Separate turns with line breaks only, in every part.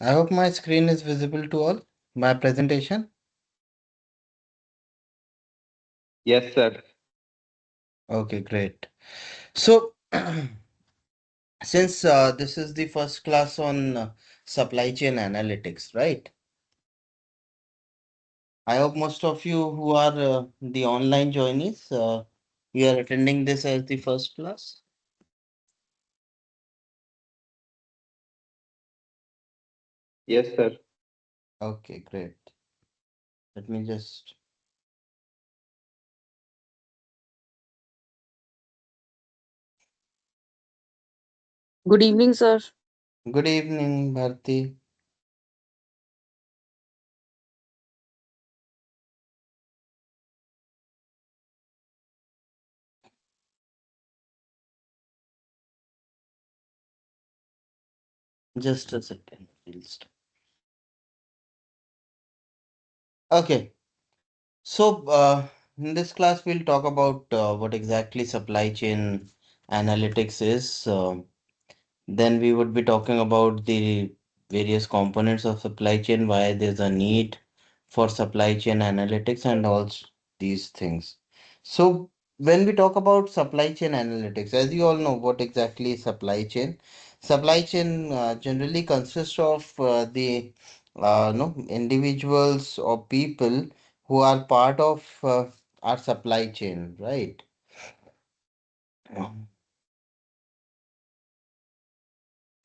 I hope my screen is visible to all. My presentation.
Yes, sir.
Okay, great. So, since this is the first class on supply chain analytics, right? I hope most of you who are the online joinees, you are attending this as the first class.
Yes, sir.
Okay, great. Let me just.
Good evening, sir.
Good evening, Bharti. Just a second. Okay. So, in this class, we'll talk about what exactly supply chain analytics is. Then we would be talking about the various components of supply chain, why there's a need for supply chain analytics, and all these things. So, when we talk about supply chain analytics, as you all know, what exactly is supply chain? Supply chain generally consists of the no, individuals or people who are part of our supply chain, right?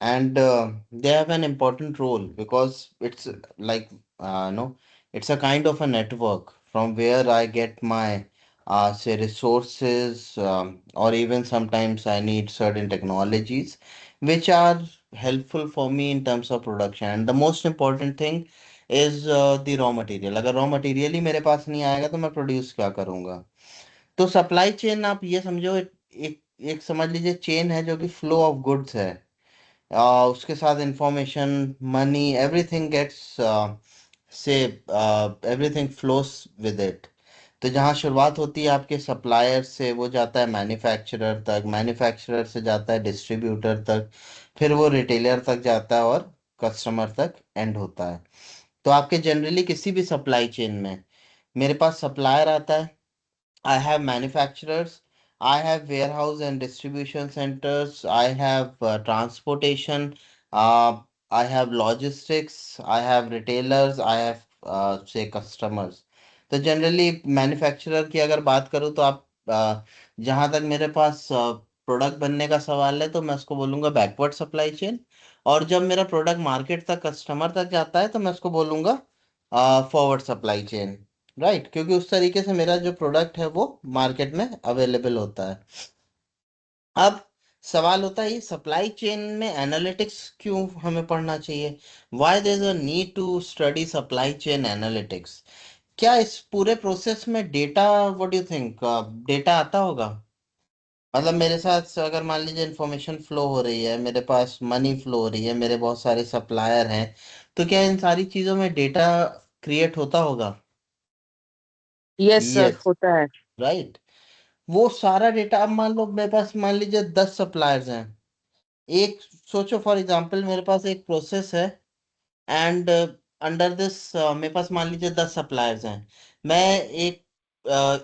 And they have an important role because it's like no, it's a kind of a network from where I get my say resources, or even sometimes I need certain technologies which are helpful for me in terms of production. And the most important thing is the raw material. अगर raw material ही मेरे पास नहीं आएगा तो मैं produce क्या करूंगा? तो supply chain आप ये समझो, एक एक समझ लीजिए चेन है जो कि फ्लो ऑफ गुड्स है। उसके साथ इंफॉर्मेशन, मनी, एवरीथिंग गेट्स से एवरीथिंग फ्लोस विद इट। तो जहाँ शुरुआत होती है आपके सप्लायर से, वो जाता है मैन्युफैक्चरर तक, मैन्युफैक्चरर से जाता है डिस्ट्रीब्यूटर तक, फिर वो रिटेलर तक जाता है और कस्टमर तक एंड होता है। तो आपके जनरली किसी भी सप्लाई चेन में मेरे पास सप्लायर आता है, I have manufacturers, I have warehouse and distribution centers, I have transportation, uh, I have logistics, I have retailers, I have say customers. तो जनरली मैन्युफैक्चरर की अगर बात करूँ तो आप जहाँ तक मेरे पास प्रोडक्ट बनने का सवाल है तो मैं उसको बोलूँगा बैकवर्ड सप्लाई चेन। और जब मेरा प्रोडक्ट मार्केट तक कस्टमर तक जाता है तो मैं उसको बोलूँगा फॉरवर्ड सप्लाई चेन। राइट, क्योंकि उस तरीके से मेरा जो प्रोडक्ट है वो मार्केट में अवेलेबल होता है। अब सवाल होता है ये सप्लाई चेन में एनालिटिक्स क्यों हमें पढ़ना चाहिए? Why there is a need to study supply chain analytics? क्या इस पूरे प्रोसेस में data, what do you think, data आता होगा? मतलब मेरे साथ अगर मान लीजिए इंफॉर्मेशन फ्लो हो रही है, मेरे पास मनी फ्लो हो रही है, मेरे बहुत सारे सप्लायर हैं, तो क्या इन सारी चीजों में डेटा क्रिएट होता होगा?
यस सर,
यस,
होता है।
राइट। वो सारा डेटा, अब मान लो मेरे पास मान लीजिए 10 सप्लायर्स हैं। एक, सोचो फॉर एग्जांपल मेरे पास एक प्रोसेस है, एंड अंडर दिस मेरे पास मान लीजिए 10 सप्लायर्स हैं। मैं एक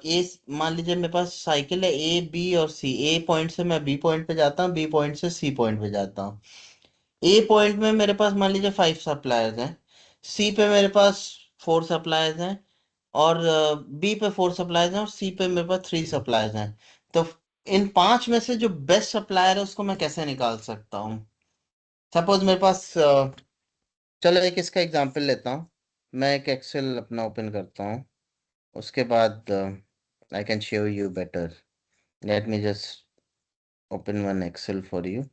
ए, मान लीजिए मेरे पास साइकिल है ए बी और सी। ए पॉइंट से मैं बी पॉइंट पे जाता हूँ, बी पॉइंट से सी पॉइंट पे जाता हूँ। ए पॉइंट में मेरे पास मान लीजिए 5 सप्लायर्स हैं, सी पे मेरे पास 4 सप्लायर्स हैं, और बी पे 4 सप्लायर्स हैं, और सी पे मेरे पास 3 सप्लायर्स हैं। तो इन 5 में से जो बेस्ट सप्लायर है उसको मैं कैसे निकाल सकता हूँ? सपोज मेरे पास चलो एक इसका एग्जांपल लेता हूँ। मैं एक एक्सेल अपना ओपन करता हूँ, उसके बाद I can show you better. Let me just open one excel for you.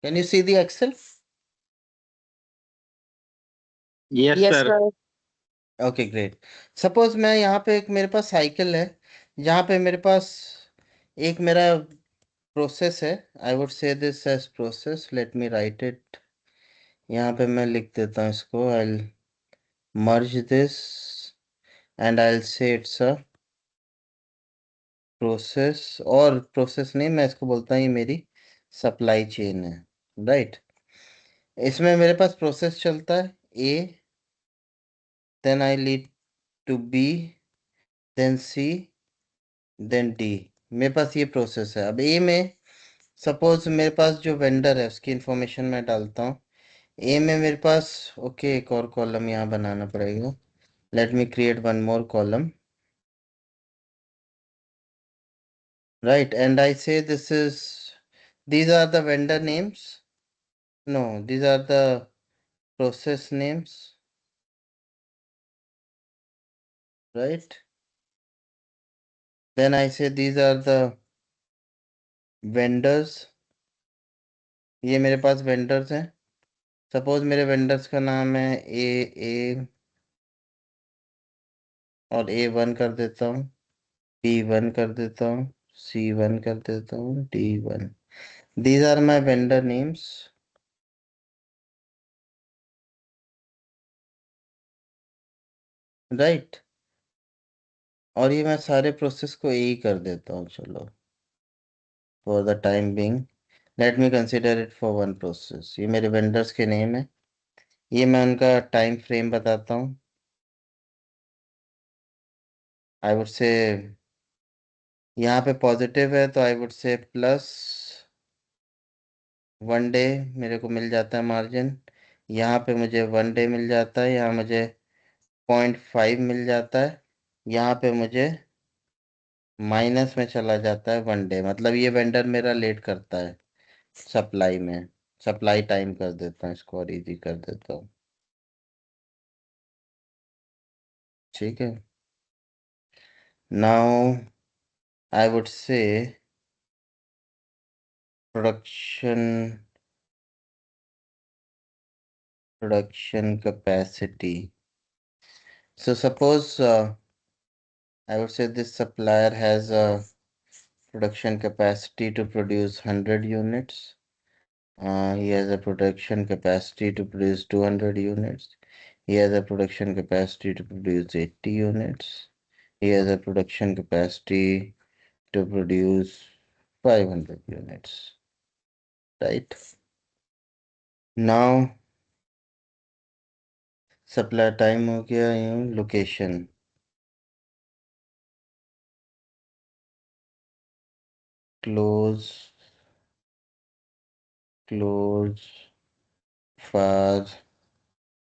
Can you see the excel?
Yes,
yes
sir.
Sir.
Okay, great. Suppose मैं यहाँ पे एक मेरे पास साइकिल है, यहाँ पे मेरे पास एक मेरा प्रोसेस है। I would say this as process, let me write it. यहाँ पे मैं लिख देता हूँ इसको, आई मर्ज दिस एंड आई से इट्स अ प्रोसेस। और प्रोसेस नहीं, मैं इसको बोलता हूँ ये मेरी सप्लाई चेन है, राइट। इसमें मेरे पास प्रोसेस चलता है A, then I lead to B, then C, then D. मेरे पास ये प्रोसेस है। अब ए में सपोज मेरे पास जो वेंडर है उसकी इंफॉर्मेशन मैं डालता हूँ। ए में मेरे पास, ओके, एक और कॉलम यहाँ बनाना पड़ेगा। Let me create one more column, right, and I say this is, these are the vendor names, no, these are the process names, right? Then I say these are the vendors, ये मेरे पास vendors हैं। Suppose मेरे vendors का नाम है ए और A1 कर देता हूँ, B1 कर देता हूँ, C1 कर देता हूँ, D1। These are my vendor names, right. और ये मैं सारे प्रोसेस को ए ही कर देता हूँ, चलो, for the time Bing let me consider it for one process. ये मेरे वेंडर्स के नेम है, ये मैं उनका टाइम फ्रेम बताता हूँ। आई वुड से यहाँ पे पॉजिटिव है तो आई वुड से +1 डे मेरे को मिल जाता है मार्जिन। यहाँ पे मुझे 1 डे मिल जाता है, यहाँ मुझे 0.5 मिल जाता है, यहाँ पे मुझे माइनस में चला जाता है 1 डे। मतलब ये वेंडर मेरा लेट करता है सप्लाई में। सप्लाई टाइम कर देता हूँ इसको और इजी कर देता हूँ, ठीक है। नाउ आई वुड से production capacity. So suppose I would say this supplier has a production capacity to produce 100 units. He has a production capacity to produce 200 units. He has a production capacity to produce 80 units. He has a production capacity to produce 500 units. Right? Now, supply time हो गया, location. Close, close, far,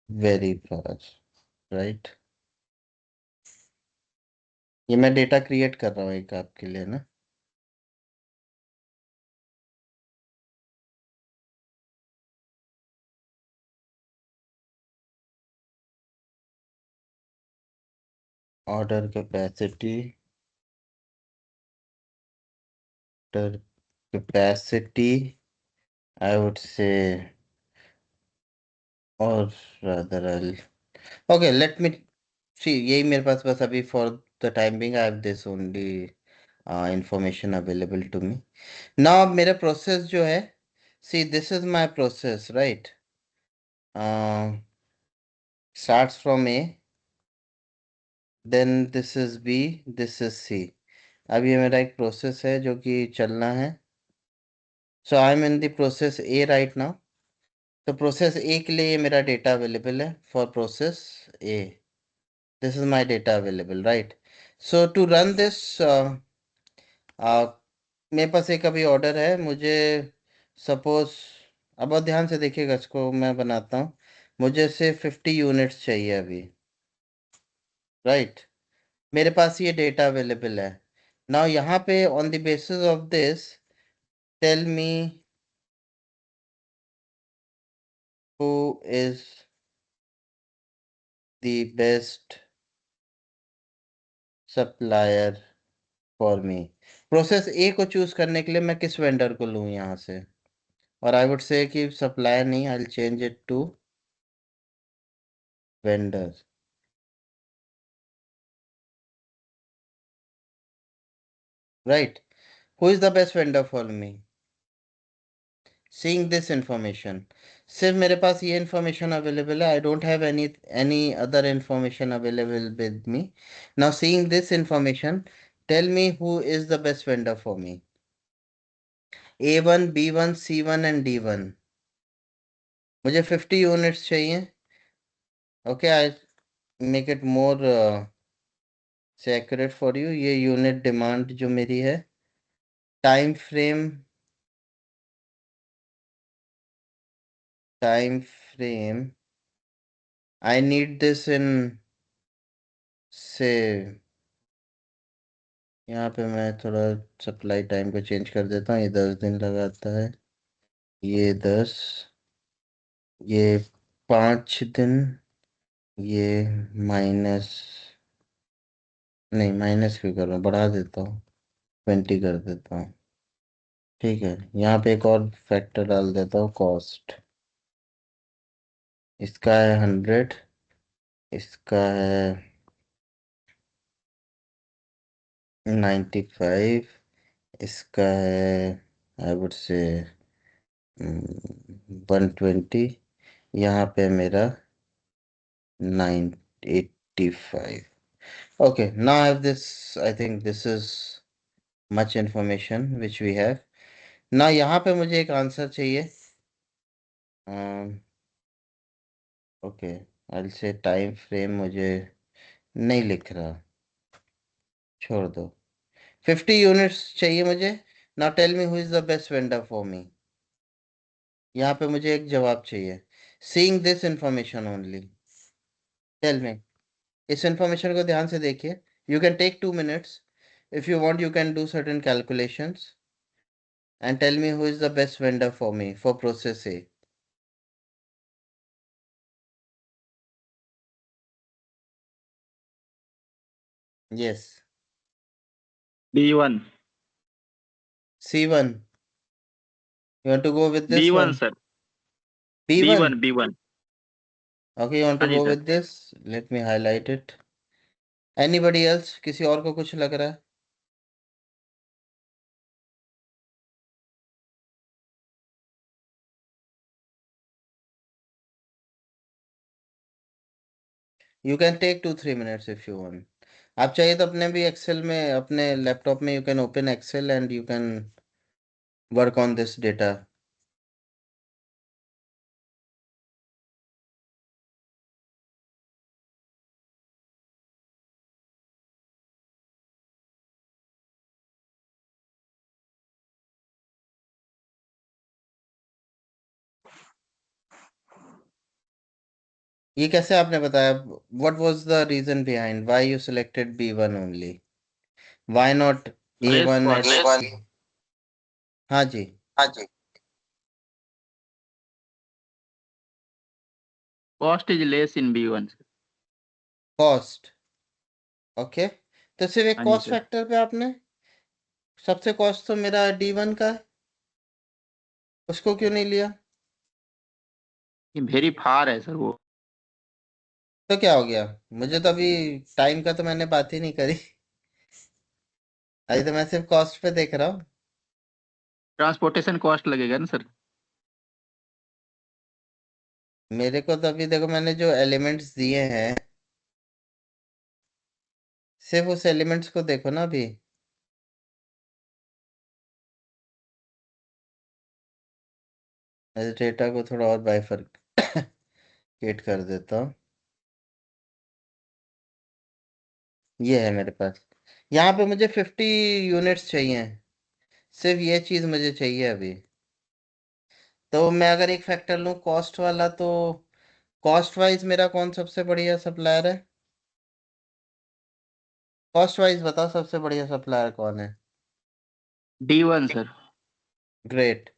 very far. Right? ये मैं data create कर रहा हूँ एक आपके लिए ना। Order capacity, order capacity, I would say, और rather okay, let me see, यही मेरे पास बस अभी for the time being I have this only information available to me. Now अब मेरा प्रोसेस जो है, see this is my process, right. Starts from A, then this is B, this is C. अब ये मेरा एक प्रोसेस है जो कि चलना है। So I am in the process A right now. तो प्रोसेस ए के लिए ये मेरा डेटा अवेलेबल है, for process A this is my data available, right. So to run this, मेरे पास एक अभी ऑर्डर है, मुझे सपोज, अब बहुत ध्यान से देखिएगा, इसको मैं बनाता हूँ। मुझे सिर्फ 50 यूनिट्स चाहिए अभी, राइट। मेरे पास ये डेटा अवेलेबल है। नाउ यहाँ पे on the basis of this, tell me who is the best supplier for me. Process A को चूज करने के लिए मैं किस वेंडर को लूँ यहाँ से, और आई वुड से कि सप्लायर नहीं, I will change it to vendor. right? Who is the best vendor for me? Seeing this information, सिर्फ मेरे पास ये information available है. I don't have any other information available with me. Now seeing this information, tell me who is the best vendor for me. A1, B1, C1 and D1. मुझे 50 units चाहिए. Okay, I make it more से accurate for you. ये unit demand जो मेरी है, time frame I need this in से. यहाँ पे मैं थोड़ा सप्लाई टाइम को चेंज कर देता हूँ. ये 10 दिन लगाता है, ये 10, ये 5 दिन, ये माइनस, नहीं माइनस क्यों कर रहा हूँ, बढ़ा देता हूँ, 20 कर देता हूँ. ठीक है, यहाँ पे एक और फैक्टर डाल देता हूँ, कॉस्ट. इसका है 100, इसका है 95, इसका है आई वुड से 120. यहाँ पे मेरा 985. Okay, now I have this. I think this is much information which we have. Now यहाँ पे मुझे एक आंसर चाहिए. ओके, आई से टाइम फ्रेम मुझे नहीं लिख रहा, छोड़ दो. 50 यूनिट्स चाहिए मुझे. Now tell me who is the best vendor for me. यहाँ पे मुझे एक जवाब चाहिए. Seeing this information only, tell me. इस इंफॉर्मेशन को ध्यान से देखिए. You can take 2 minutes. If you want you can do certain calculations and tell me who is the best vendor for me for process A. Yes.
B1.
C1. You want to go with this
B1
one?
sir.
B1.
B1.
Okay, you want to
हाँ जी
go
sir.
with this? Let me highlight it. Anybody else? किसी और को कुछ लग रहा है? You can take 2-3 minutes if you want. आप चाहिए तो अपने भी एक्सेल में, अपने लैपटॉप में, you can open Excel and you can work on this data. ये कैसे आपने बताया? What was the reason behind why you selected B1 only? Why not
less
A1 and
cost.
A1? हाँ जी.
Cost is less in B1 sir.
Cost. Okay, तो सिर्फ एक
हाँ जी
कॉस्ट
सर.
फैक्टर पे आपने, सबसे कॉस्ट तो मेरा D1 का है, उसको क्यों नहीं लिया?
ये वेरी फार है सर वो.
तो क्या हो गया? मुझे तो अभी टाइम का तो मैंने बात ही नहीं करी. अभी तो मैं सिर्फ कॉस्ट पे देख रहा हूँ.
ट्रांसपोर्टेशन कॉस्ट लगेगा ना सर.
मेरे को तो अभी देखो, मैंने जो एलिमेंट्स दिए हैं, सिर्फ उस एलिमेंट्स को देखो ना अभी. मैं डेटा को थोड़ा और बाइफरकेट कर देता हूँ. ये है मेरे पास. यहाँ पे मुझे 50 यूनिट्स चाहिए. सिर्फ ये चीज़ मुझे चाहिए अभी. तो मैं अगर एक फैक्टर लूँ कॉस्ट वाला, तो कॉस्ट वाइज मेरा कौन सबसे बढ़िया सप्लायर है? कॉस्ट वाइज बताओ, सबसे बढ़िया सप्लायर कौन है?
D1 sir.
Great.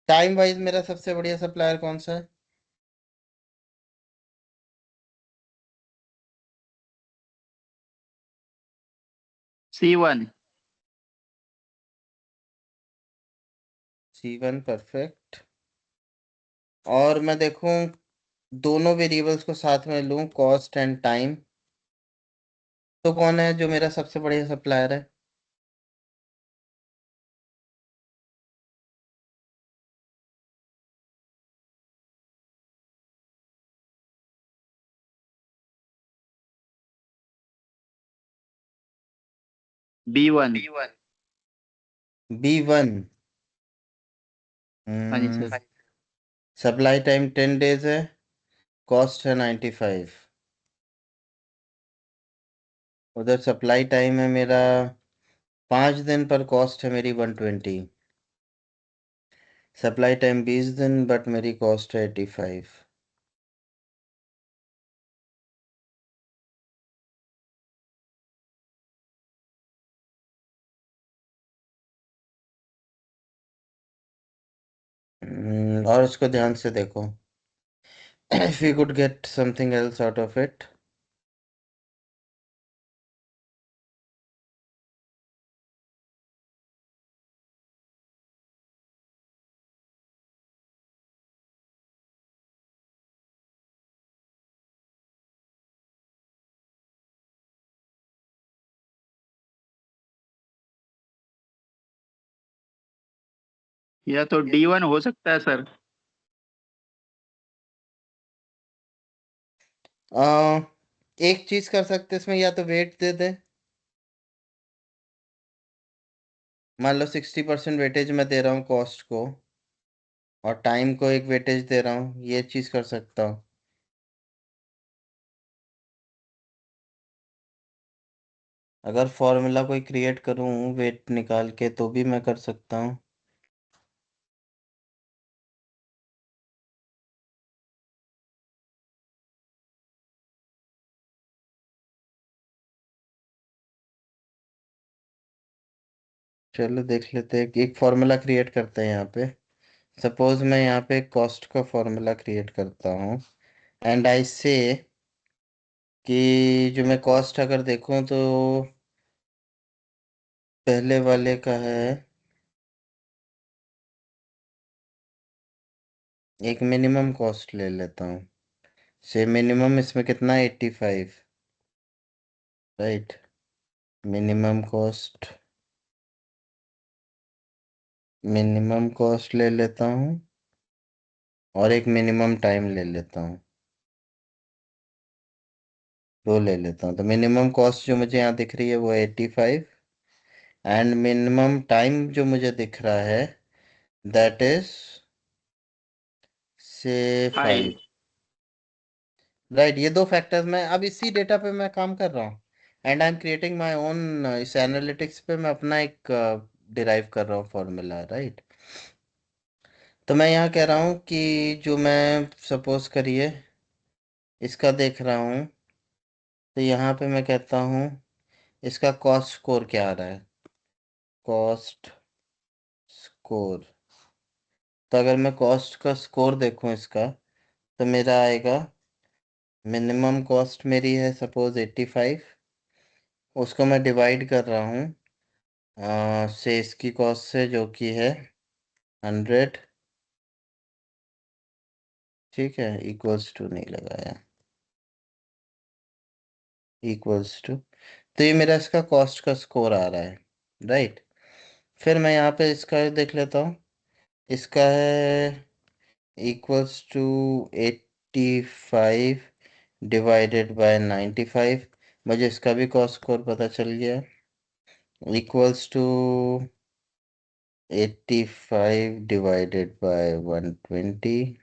Time wise मेरा सबसे बढ़िया सप्लायर कौन सा है?
C1.
C1. परफेक्ट. और मैं देखूं, दोनों वेरिएबल्स को साथ में लूं, कॉस्ट एंड टाइम, तो कौन है जो मेरा सबसे बढ़िया सप्लायर है?
B1।
B1।
हाँ जी सर।
सप्लाई टाइम 10 days है, कॉस्ट है 95। उधर सप्लाई टाइम है मेरा 5 दिन, पर कॉस्ट है मेरी 120। सप्लाई टाइम 20 दिन, बट मेरी कॉस्ट है 85। और उसको ध्यान से देखो। if we could get something else out of it.
या तो D1 हो सकता है सर।
आ, एक चीज कर सकते इसमें, या तो वेट दे दे। मान लो 60% वेटेज मैं दे रहा हूँ कॉस्ट को, और टाइम को एक वेटेज दे रहा हूँ, ये चीज कर सकता हूँ। अगर फॉर्मूला कोई क्रिएट करूँ वेट निकाल के, तो भी मैं कर सकता हूँ। चलो देख लेते हैं, एक फॉर्मूला क्रिएट करते हैं यहाँ पे। सपोज मैं यहाँ पे कॉस्ट का फॉर्मूला क्रिएट करता हूँ, एंड आई से कि जो मैं कॉस्ट अगर देखूँ तो पहले वाले का है, एक मिनिमम कॉस्ट ले लेता हूँ। से मिनिमम इसमें कितना, 85। राइट। मिनिमम कॉस्ट ले लेता हूँ, और एक मिनिमम टाइम ले लेता हूँ। दो ले लेता हूँ, तो मिनिमम कॉस्ट जो मुझे यहाँ दिख रही है वो 85, एंड मिनिमम टाइम जो मुझे दिख रहा है दैट इज से 5।
5।
राइट, ये दो फैक्टर्स मैं अब इसी डेटा पे मैं काम कर रहा हूँ, and I am creating my own. इस एनालिटिक्स पे मैं अपना एक डिराइव कर रहा हूँ फॉर्मूला, राइट। तो मैं यहाँ कह रहा हूँ कि जो मैं सपोज करिए इसका देख रहा हूँ, तो यहाँ पे मैं कहता हूँ इसका कॉस्ट स्कोर क्या आ रहा है, कॉस्ट स्कोर। तो अगर मैं कॉस्ट का स्कोर देखूँ इसका, तो मेरा आएगा, मिनिमम कॉस्ट मेरी है सपोज 85, उसको मैं डिवाइड कर रहा हूँ से इसकी कॉस्ट से, जो कि है 100। ठीक है, इक्वल्स टू नहीं लगाया, इक्वल्स टू। तो ये मेरा इसका कॉस्ट का स्कोर आ रहा है, राइट। फिर मैं यहाँ पे इसका देख लेता हूँ, इसका है इक्वल्स टू 85 डिवाइडेड बाय 95। मुझे इसका भी कॉस्ट स्कोर पता चल गया, इक्वल्स टू 85 डिवाइडेड बाय 120।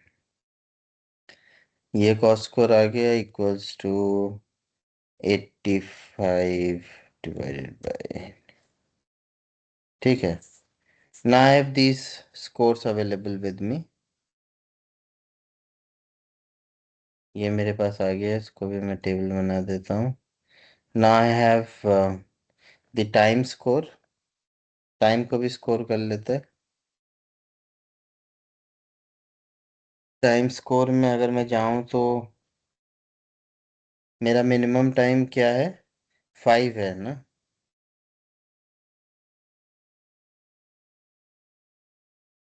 ये कॉस्ट स्कोर आ गया इक्वल्स टू 85 डिवाइडेड बाय। ठीक है, now I have these scores available with me। ये मेरे पास आ गया, इसको भी मैं टेबल बना देता हूँ। now I have the time score। Time को भी स्कोर कर लेते हैं। टाइम स्कोर में अगर मैं जाऊँ तो मेरा मिनिमम टाइम क्या है, 5 है ना।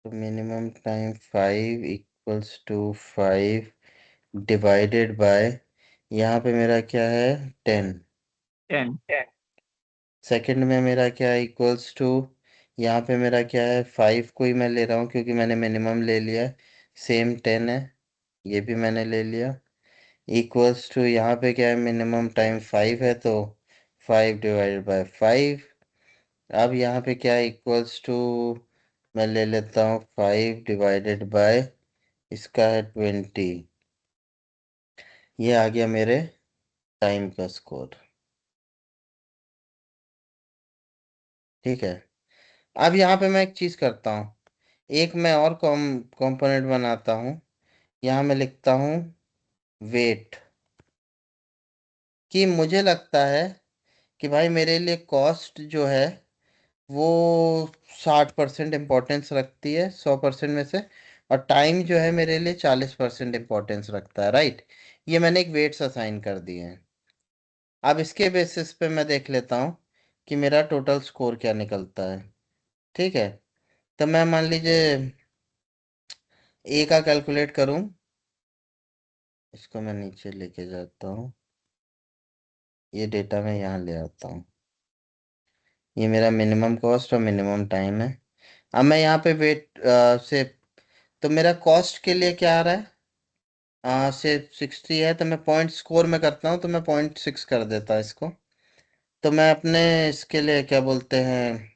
तो minimum time 5 equals to 5 divided by, यहाँ पे मेरा क्या है, 10।
10।
सेकंड में मेरा क्या है, इक्वल्स टू, यहाँ पे मेरा क्या है, 5 को ही मैं ले रहा हूँ क्योंकि मैंने मिनिमम ले लिया है। सेम 10 है, ये भी मैंने ले लिया। इक्वल्स टू यहाँ पे क्या है, मिनिमम टाइम 5 है, तो 5 डिवाइडेड बाय 5। अब यहाँ पे क्या इक्वल्स टू, मैं ले लेता हूँ 5 डिवाइडेड बाय, इसका है 20। ये आ गया मेरे टाइम का स्कोर। ठीक है। अब यहाँ पे मैं एक चीज़ करता हूँ, एक मैं और कंपोनेंट बनाता हूँ। यहाँ मैं लिखता हूँ वेट, कि मुझे लगता है कि भाई मेरे लिए कॉस्ट जो है वो 60% इम्पोर्टेंस रखती है 100% में से, और टाइम जो है मेरे लिए 40% इम्पोर्टेंस रखता है, राइट। ये मैंने एक वेट्स असाइन कर दिए हैं। अब इसके बेसिस पे मैं देख लेता हूँ कि मेरा टोटल स्कोर क्या निकलता है। ठीक है। तो मैं मान लीजिए ए का कैलकुलेट करूँ, इसको मैं नीचे लेके जाता हूँ, ये डेटा मैं यहाँ ले आता हूँ। ये मेरा मिनिमम कॉस्ट और मिनिमम टाइम है। अब मैं यहाँ पे वेट से, तो मेरा कॉस्ट के लिए क्या आ रहा है, से 60 है, तो मैं पॉइंट स्कोर में करता हूँ, तो मैं 0.6 कर देता इसको। तो मैं अपने इसके लिए क्या बोलते हैं,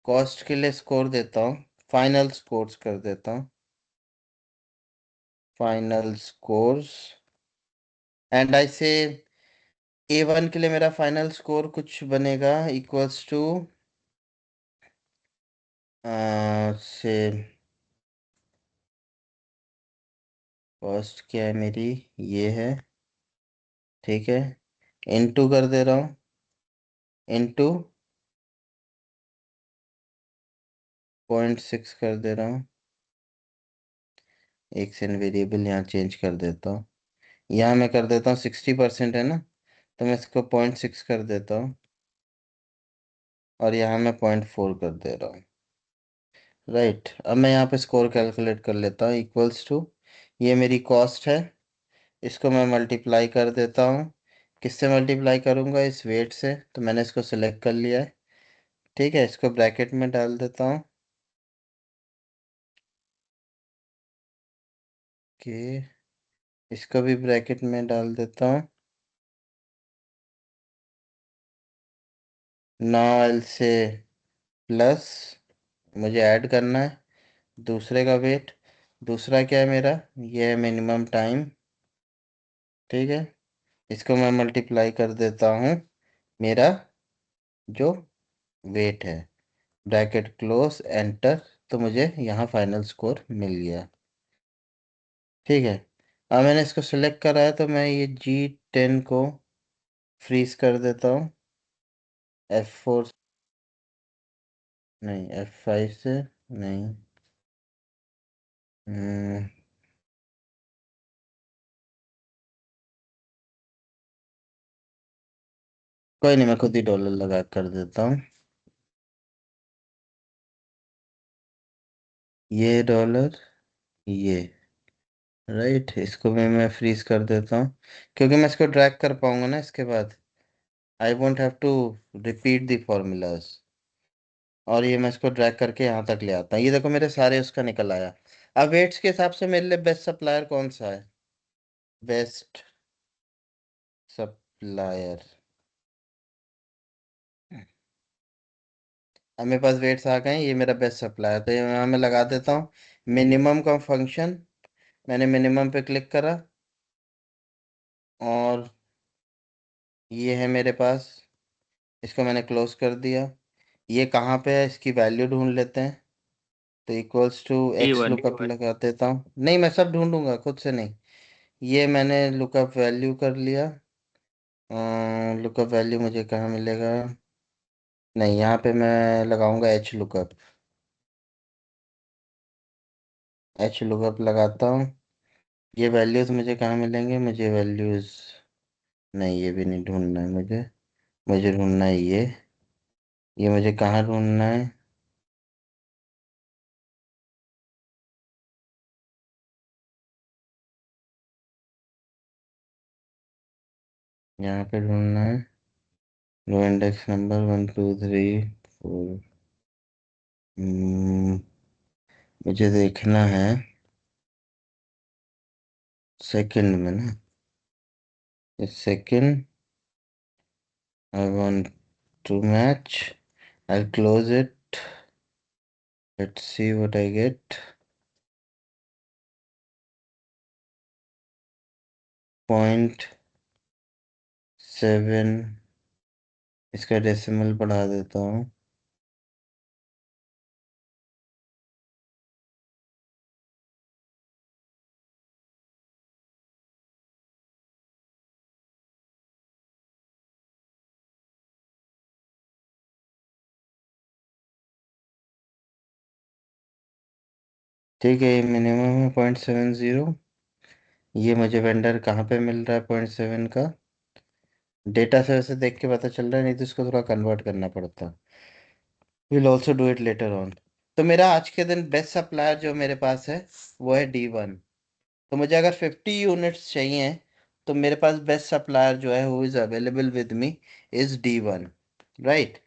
कॉस्ट के लिए स्कोर देता हूँ, फाइनल स्कोर्स कर देता हूँ, फाइनल स्कोर्स। एंड आई से A1 के लिए मेरा फाइनल स्कोर कुछ बनेगा इक्वल्स टू से, कॉस्ट क्या है मेरी, ये है। ठीक है। इनटू कर दे रहा हूँ, इनटू 0.6 कर दे रहा हूँ। एक सेकंड, वेरिएबल यहाँ चेंज कर देता हूँ। यहाँ मैं कर देता हूँ 60% है ना, तो मैं इसको 0.6 कर देता हूँ, और यहाँ मैं 0.4 कर दे रहा हूँ। राइट। अब मैं यहाँ पे स्कोर कैलकुलेट कर लेता हूँ इक्वल्स टू, ये मेरी कॉस्ट है, इसको मैं मल्टीप्लाई कर देता हूँ। किससे मल्टीप्लाई करूँगा, इस वेट से, तो मैंने इसको सिलेक्ट कर लिया है। ठीक है, इसको ब्रैकेट में डाल देता हूँ कि, इसको भी ब्रैकेट में डाल देता हूँ। नाउ एल से प्लस, मुझे ऐड करना है दूसरे का वेट। दूसरा क्या है मेरा, ये है मिनिमम टाइम। ठीक है। इसको मैं मल्टीप्लाई कर देता हूँ मेरा जो वेट है, ब्रैकेट क्लोज, एंटर। तो मुझे यहाँ फाइनल स्कोर मिल गया। ठीक है। अब मैंने इसको सिलेक्ट करा है, तो मैं ये G10 को फ्रीज कर देता हूँ, F4, नहीं F5 से, नहीं, हम्म, कोई नहीं, मैं खुद ही डॉलर लगा कर देता हूँ, ये डॉलर, ये, राइट। इसको भी मैं फ्रीज कर देता हूँ, क्योंकि मैं इसको ड्रैग कर पाऊंगा ना इसके बाद, I won't have to repeat the formulas. और ये मैं इसको ड्रैग करके यहाँ तक ले आता हूँ, ये देखो मेरे सारे उसका निकल आया। अब वेट्स के हिसाब से मेरे लिए बेस्ट सप्लायर कौन सा है, बेस्ट सप्लायर, अब मेरे पास वेट्स आ गए हैं, ये मेरा बेस्ट सप्लायर, तो ये यहाँ मैं लगा देता हूँ मिनिमम का फंक्शन। मैंने मिनिमम पे क्लिक करा, और ये है मेरे पास, इसको मैंने क्लोज कर दिया। ये कहाँ पे है, इसकी वैल्यू ढूंढ लेते हैं। तो equals to x
A1।
Lookup लगा देता हूँ, नहीं मैं सब ढूंढूंगा खुद से नहीं। ये मैंने लुकअप वैल्यू कर लिया, लुकअप वैल्यू मुझे कहाँ मिलेगा, नहीं यहाँ पे मैं लगाऊंगा एच लुकअप, एच लुकअप लगाता हूँ। ये वैल्यूज मुझे कहाँ मिलेंगे, मुझे वैल्यूज, नहीं ये भी नहीं ढूंढना है मुझे, मुझे ढूंढना है ये मुझे कहाँ ढूंढना है, यहाँ पे ढूंढना है। रो इंडेक्स नंबर 1 2 3 4, मुझे देखना है सेकंड में ना, second, I want to match, I'll close it. Let's see what I get. 0.7, इसका डेसिमल बढ़ा देता हूँ। ठीक है, ये मिनिमम है 0.70। ये मुझे वेंडर कहाँ पे मिल रहा है 0.7 का? डेटा से वैसे देख के पता चल रहा है, नहीं तो इसको थोड़ा कन्वर्ट करना पड़ता। Will also do it later on. तो मेरा आज के दिन बेस्ट सप्लायर जो मेरे पास है वो है D1। तो मुझे अगर 50 यूनिट्स चाहिए तो मेरे पास बेस्ट सप्लायर जो है who is available with me is D1, right?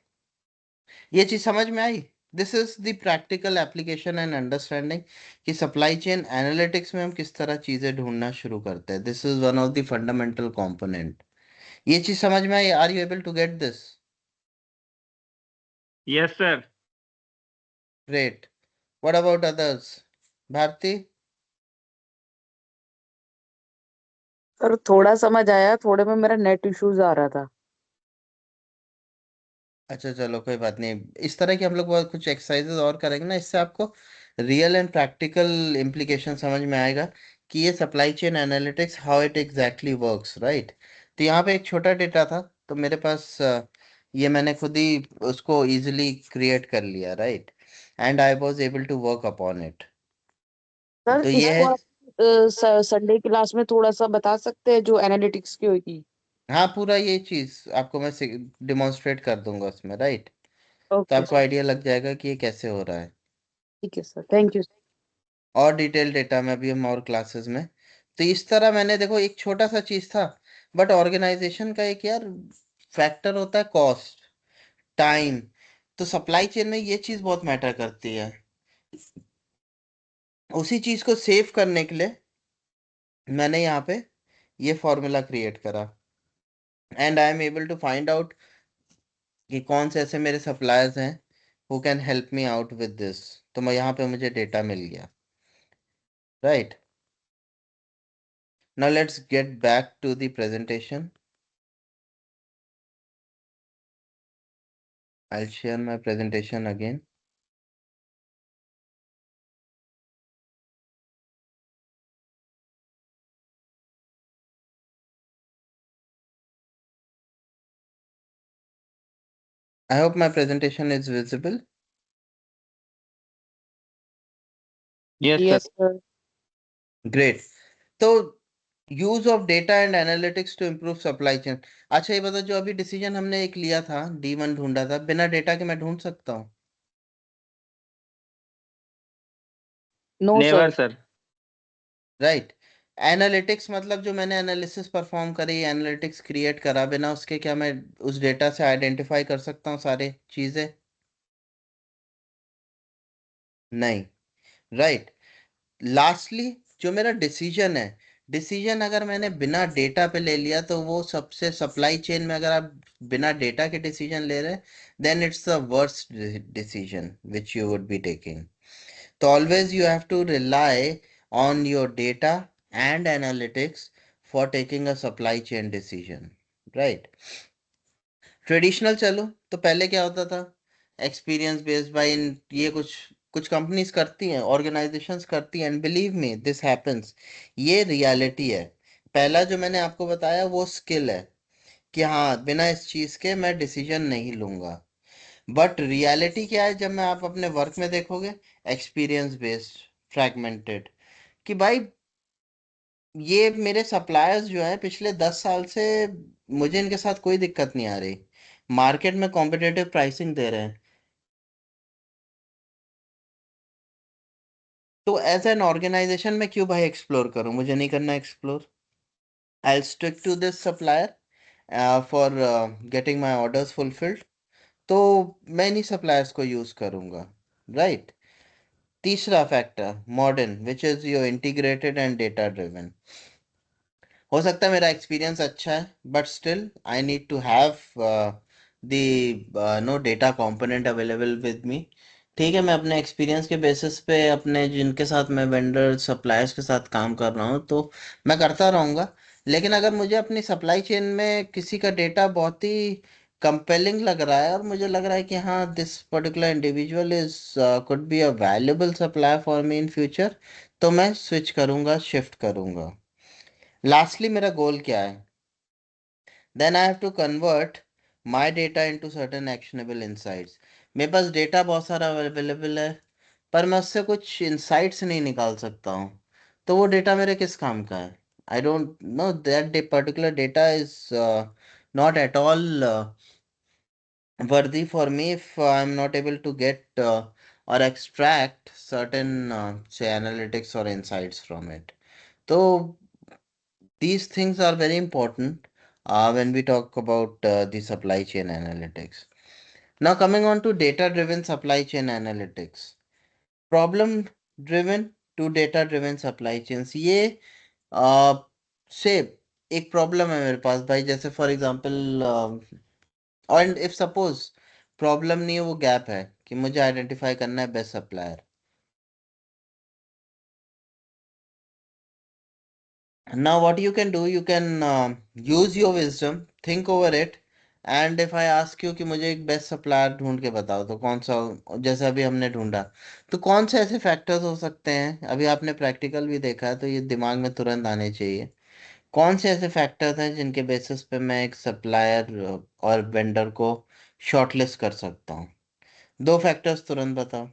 ये चीज समझ में आई? This is the practical application and understanding कि सप्लाई चेन एनालिटिक्स में हम किस तरह चीजें ढूंढना शुरू करते हैं। This is one of the fundamental component. ये चीज समझ में आई? Are you able to get this?
Yes sir.
Great. What about others? Bharti?
Sir थोड़ा समझ आया, थोड़े में मेरा नेट इश्यूज आ रहा था।
अच्छा चलो, कोई बात नहीं। इस तरह की हम लोग बहुत कुछ एक्सरसाइजेस और करेंगे ना, इससे आपको रियल एंड प्रैक्टिकल इम्प्लीकेशन समझ में आएगा कि ये supply chain analytics how it exactly works, right? तो यहाँ पे एक छोटा डेटा था, तो मेरे पास ये मैंने खुद ही उसको इजीली क्रिएट कर लिया, right? And I was able to work upon it.
Sir
तो ये
इसको
है।
आप संडे क्लास में थोड़ा सा बता सकते हैं, जो एनालिटिक्स की होगी।
हाँ, पूरा ये चीज आपको मैं डिमॉन्स्ट्रेट कर दूंगा उसमें, राइट? तो
ओके
आपको
सर।
आइडिया लग जाएगा कि ये कैसे हो रहा है।
ठीक है सर, थैंक यू।
और डिटेल डेटा में भी हम और क्लासेस में। तो इस तरह मैंने देखो, एक छोटा सा चीज था, बट ऑर्गेनाइजेशन का एक यार फैक्टर होता है कॉस्ट, टाइम। तो सप्लाई चेन में ये चीज बहुत मैटर करती है। उसी चीज को सेव करने के लिए मैंने यहाँ पे ये फॉर्मूला क्रिएट करा, and I am able to find out कि कौन से ऐसे मेरे सप्लायर्स हैं who can help me out with this. तो मैं यहाँ पे मुझे डेटा मिल गया, right? Now let's get back to the presentation. I'll share my presentation again. I hope my presentation is visible.
Yes sir.
Yes sir.
Great. तो use of data and analytics to improve supply chain. अच्छा ये बताओ, जो अभी decision हमने एक लिया था, D1 ढूंढा था, बिना डेटा के मैं ढूंढ सकता हूँ?
No
never
sir.
Sir.
Right. Analytics मतलब जो मैंने एनालिसिस परफॉर्म करी, एनालिटिक्स क्रिएट करा, बिना उसके क्या मैं उस डेटा से आइडेंटिफाई कर सकता हूँ सारे चीजें? नहीं, राइट। लास्टली जो मेरा डिसीजन है, डिसीजन अगर मैंने बिना डेटा पे ले लिया तो वो सबसे, सप्लाई चेन में अगर आप बिना डेटा के डिसीजन ले रहे हैं, then it's the worst decision which you would be taking. तो always you have to rely on your data and analytics for taking a supply chain decision, right? Traditional चलो, तो पहले क्या होता था? एक्सपीरियंस बेस्ड बाय इन, ये कुछ कुछ कंपनीज करती हैं, ऑर्गेनाइजेशंस करती हैं, and believe me this happens. ये रियलिटी है। पहला जो मैंने आपको बताया वो स्किल है कि हाँ, बिना इस चीज के मैं डिसीजन नहीं लूंगा। बट रियलिटी क्या है जब मैं आप अपने वर्क में देखोगे? एक्सपीरियंस बेस्ड, फ्रैगमेंटेड, कि भाई ये मेरे सप्लायर्स जो हैं पिछले 10 साल से, मुझे इनके साथ कोई दिक्कत नहीं आ रही, मार्केट में कॉम्पिटिटिव प्राइसिंग दे रहे हैं। तो एज एन ऑर्गेनाइजेशन मैं क्यों भाई एक्सप्लोर करूं? मुझे नहीं करना explore. I stick to this supplier for getting my orders fulfilled. तो मैं इन्हीं सप्लायर्स को यूज करूंगा, राइट? तीसरा factor, modern, which is your integrated and data driven. हो सकता है मेरा एक्सपीरियंस अच्छा है, but still I need to have the no data component available with me. ठीक है, मैं अपने एक्सपीरियंस के बेसिस पे अपने जिनके साथ मैं वेंडर सप्लायर्स के साथ काम कर रहा हूँ तो मैं करता रहूँगा। लेकिन अगर मुझे अपनी सप्लाई चेन में किसी का डेटा बहुत ही कंपेलिंग लग रहा है और मुझे लग रहा है कि हाँ this particular individual is could be a valuable supplier for me in future, तो मैं स्विच करूँगा, शिफ्ट करूँगा। लास्टली मेरा गोल क्या है? Then I have to convert my data into certain actionable insights. मेरे पास डेटा बहुत सारा अवेलेबल है, पर मैं उससे कुछ इंसाइट्स नहीं निकाल सकता हूँ। तो वो डेटा मेरे किस काम का है? I don't know that particular data is not at all worthy for me if I'm not able to get or extract certain say analytics or insights from it. So these things are very important when we talk about the supply chain analytics. Now, coming on to data driven supply chain analytics, problem driven to data driven supply chains, ये से एक problem है मेरे पास भाई, जैसे for example और if suppose problem नहीं है, वो गैप है कि मुझे आइडेंटिफाई करना है best supplier. Now, what you can do, you can use your wisdom, think over it, and if I ask you कि मुझे एक बेस्ट सप्लायर ढूंढ के बताओ तो कौन सा, जैसे अभी हमने ढूंढा, तो कौन से ऐसे फैक्टर्स हो सकते हैं? अभी आपने प्रैक्टिकल भी देखा है तो ये दिमाग में तुरंत आने चाहिए। कौन से ऐसे फैक्टर्स हैं जिनके बेसिस पे मैं एक सप्लायर और वेंडर को शॉर्टलिस्ट कर सकता हूँ? दो फैक्टर्स तुरंत बताओ।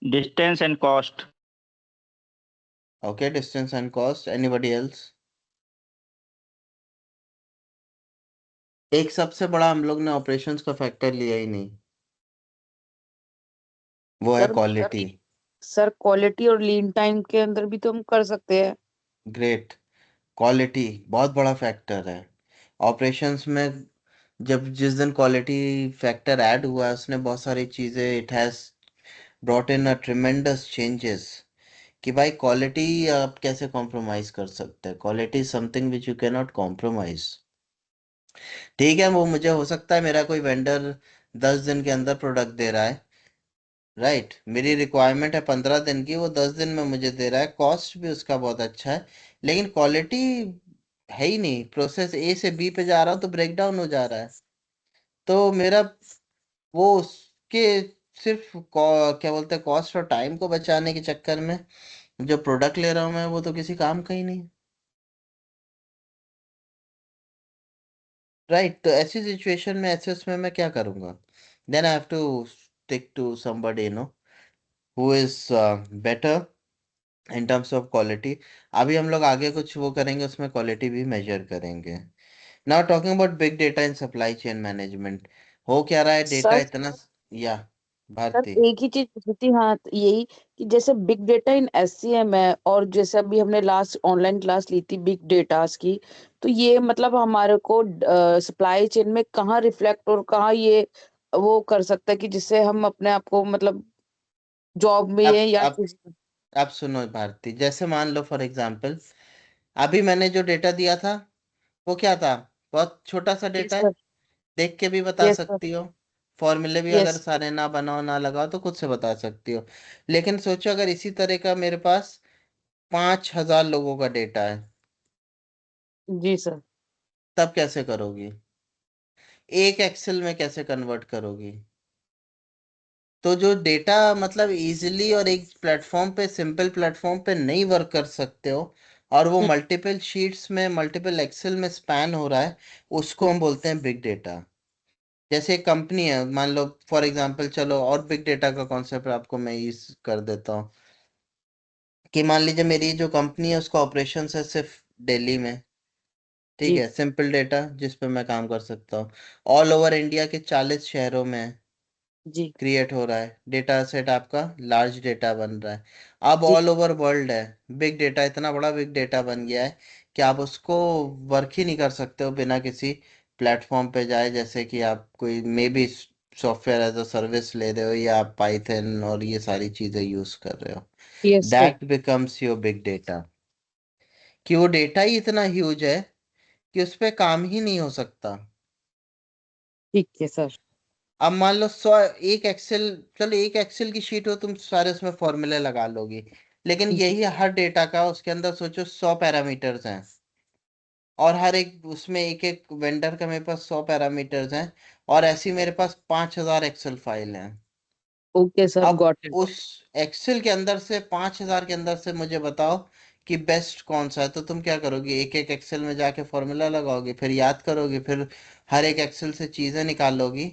Distance and cost.
Okay, distance and cost. Anybody else? एक सबसे बड़ा हम लोग ने ऑपरेशंस का फैक्टर लिया ही नहीं, वो है
सर
क्वालिटी।
सर क्वालिटी और लीन टाइम के अंदर भी तो हम कर सकते हैं।
ग्रेट। क्वालिटी बहुत बड़ा फैक्टर है ऑपरेशंस में। जब जिस दिन क्वालिटी फैक्टर ऐड हुआ है उसने बहुत सारी चीज़ें, it has brought in a tremendous changes कि भाई क्वालिटी आप कैसे कॉम्प्रोमाइज़ कर सकते हैं? Quality is something which you can not compromise. ठीक है, वो मुझे हो सकता है मेरा कोई वेंडर 10 दिन के अंदर प्रोडक्ट दे रहा है, राइट, मेरी रिक्वायरमेंट है 15 दिन की, वो 10 दिन में मुझे दे रहा है, कॉस्ट भी उसका बहुत अच्छा है, लेकिन क्वालिटी है ही नहीं। प्रोसेस ए से बी पे जा रहा हूँ तो ब्रेक डाउन हो जा रहा है। तो मेरा वो उसके सिर्फ क्या बोलते हैं, कॉस्ट और टाइम को बचाने के चक्कर में जो प्रोडक्ट ले रहा हूँ मैं, वो तो किसी काम का ही नहीं। राइट, तो ऐसी सिचुएशन में, ऐसे उसमें मैं क्या करूँगा? Then I have to stick to somebody who is better in terms of quality. अभी हम लोग आगे कुछ वो करेंगे, उसमें क्वालिटी भी मेजर करेंगे। Now talking about big data in supply chain management, हो क्या रहा है डेटा
सर
इतना, या
सर
भारती?
एक ही चीज पूछी थी, हाँ, तो यही कि जैसे बिग डेटा इन एससीएम है, और जैसे अभी हमने लास्ट ऑनलाइन क्लास ली थी बिग डेटास की, तो ये मतलब हमारे को सप्लाई चेन में कहाँ रिफ्लेक्ट और कहाँ ये वो कर सकता है कि जिससे हम अपने आप को मतलब जॉब में
अब
या
अब
किसी।
अब सुनो भारती, जैसे मान लो फॉर एग्जांपल अभी मैंने जो डेटा दिया था वो क्या था? बहुत छोटा सा
यस
डेटा है,
सर।
देख के भी बता
यस सर।
सकती हो। फॉर्मूले भी अगर
यस।
सारे ना बनाओ ना लगाओ तो खुद से बता सकती हो। लेकिन सोचो अगर इसी तरह का मेरे पास 5,000 लोगों का डेटा है,
जी सर।
तब कैसे करोगी? एक एक्सेल में कैसे कन्वर्ट करोगी? तो जो डेटा मतलब इजीली और एक प्लेटफॉर्म पे, सिंपल प्लेटफॉर्म पे नहीं वर्क कर सकते हो और वो
हम्म,
मल्टीपल शीट्स में, मल्टीपल एक्सेल में स्पैन हो रहा है, उसको हम बोलते हैं बिग डेटा। जैसे एक कंपनी है, मान लो फॉर एग्जांपल, चलो और बिग डेटा का कॉन्सेप्ट आपको मैं यूज कर देता हूँ कि मान लीजिए मेरी जो कंपनी है उसका ऑपरेशन है सिर्फ दिल्ली में। ठीक
जी।
है, सिंपल डेटा जिस पे मैं काम कर सकता हूँ। ऑल ओवर इंडिया के 40 शहरों में
जी।
क्रिएट हो रहा है डेटा सेट, आपका लार्ज डेटा बन रहा है। अब
जी।
ऑल ओवर वर्ल्ड है, बिग डेटा इतना बड़ा बिग डेटा बन गया है कि आप उसको वर्क ही नहीं कर सकते हो बिना किसी प्लेटफॉर्म पे जाए, जैसे कि आप कोई maybe software as a service ले रहे हो या आप पाइथन और ये सारी चीज़ें यूज कर रहे हो।
Yes sir.
That becomes your big data, कि वो डेटा ही इतना ह्यूज है कि उस पे काम ही नहीं हो सकता।
ठीक है सर।
अब मान लो 100 एक एक्सेल, चलो एक एक्सेल की शीट हो, तुम सारे उसमें फॉर्मूले लगा लोगी, लेकिन
जी।
यही हर डेटा का उसके अंदर सोचो 100 पैरामीटर्स हैं, और हर एक उसमें एक एक वेंडर का मेरे पास 100 पैरामीटर्स हैं, और ऐसी मेरे पास 5,000 एक्सेल फाइल हैं।
ओके सर,
अब
गॉट इट।
उस एक्सेल के अंदर से 5,000 के अंदर से मुझे बताओ कि बेस्ट कौन सा है। तो तुम क्या करोगे, एक एक एक्सेल में जाके फॉर्मूला लगाओगे, फिर याद करोगे, फिर हर एक एक्सेल से चीजें निकालोगी,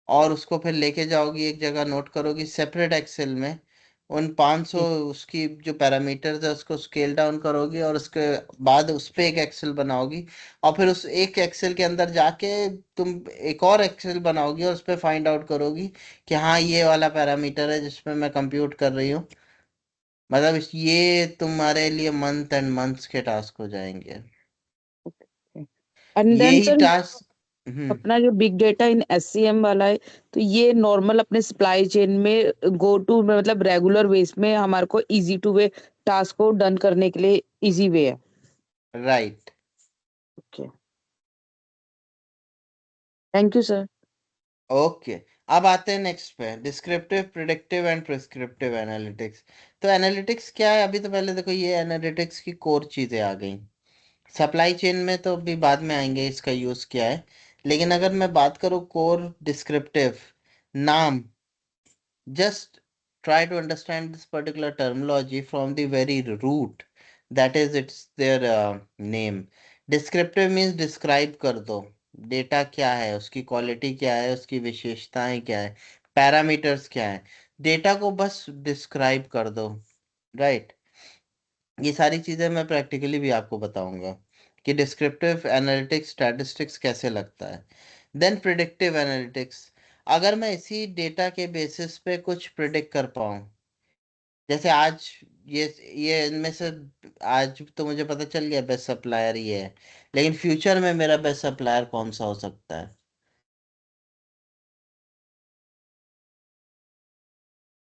और उसको फिर लेके जाओगी एक जगह, नोट करोगी सेपरेट एक्सेल में, उन 500
जी।
उसकी जो पैरामीटर्स है उसको स्केल डाउन करोगी, और उसके बाद उस पे एक एक्सेल बनाओगी, और फिर उस एक एक्सेल के अंदर जाके तुम एक और एक्सेल बनाओगी, और उस पे फाइंड आउट करोगी कि हाँ ये वाला पैरामीटर है जिसमें मैं कंप्यूट कर रही हूँ। मतलब ये तुम्हारे लिए मंथ एंड मंथ्स के टास्क हो जाएंगे।
एंड देन
यही
सर,
टास्क।
अपना जो बिग डेटा इन एससीएम वाला है, तो ये नॉर्मल अपने सप्लाई चेन में गो टू में, मतलब रेगुलर बेस में हमारे को इजी टू वे टास्क को डन करने के लिए इजी वे है।
Right.
Okay, thank you sir.
Okay. अब आते हैं नेक्स्ट पे, descriptive, predictive and prescriptive analytics. तो एनालिटिक्स क्या है, अभी तो पहले देखो ये एनालिटिक्स की कोर चीजें आ गई। सप्लाई चेन में तो अभी बाद में आएंगे इसका यूज क्या है, लेकिन अगर मैं बात करूँ कोर डिस्क्रिप्टिव, नाम, just try to understand this particular terminology from the very root, that is it's their name. Descriptive means describe कर दो, डेटा क्या है, उसकी क्वालिटी क्या है, उसकी विशेषताएं क्या है, पैरामीटर्स क्या है, डेटा को बस डिस्क्राइब कर दो। राइट। ये सारी चीजें मैं प्रैक्टिकली भी आपको बताऊंगा कि डिस्क्रिप्टिव एनालिटिक्स स्टैटिस्टिक्स कैसे लगता है। देन प्रिडिक्टिव एनालिटिक्स, अगर मैं इसी डेटा के बेसिस पे कुछ प्रिडिक्ट कर पाऊँ, जैसे आज ये ये इनमें से आज तो मुझे पता चल गया बेस्ट सप्लायर ये है, लेकिन फ्यूचर में मेरा बेस्ट सप्लायर कौन सा हो सकता है।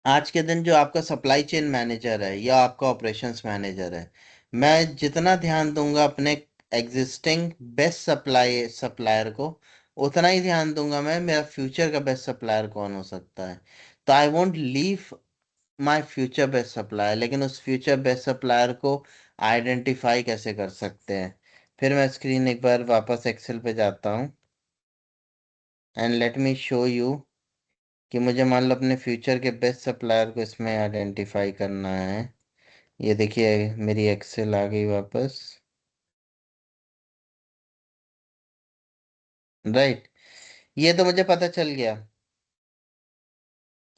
आज के दिन जो आपका सप्लाई चेन मैनेजर है या आपका ऑपरेशंस मैनेजर है, मैं जितना ध्यान दूंगा अपने एग्जिस्टिंग बेस्ट सप्लायर को, उतना ही ध्यान दूंगा मैं मेरा फ्यूचर का बेस्ट सप्लायर कौन हो सकता है। तो I won't leave my future best supplier, लेकिन उस फ्यूचर बेस्ट सप्लायर को आइडेंटिफाई कैसे कर सकते हैं। फिर मैं स्क्रीन एक बार वापस एक्सेल पे जाता हूँ, and let me show you कि मुझे मान लो अपने फ्यूचर के बेस्ट सप्लायर को इसमें आइडेंटिफाई करना है। ये देखिए मेरी एक्सेल आ गई वापस। राइट। ये तो मुझे पता चल गया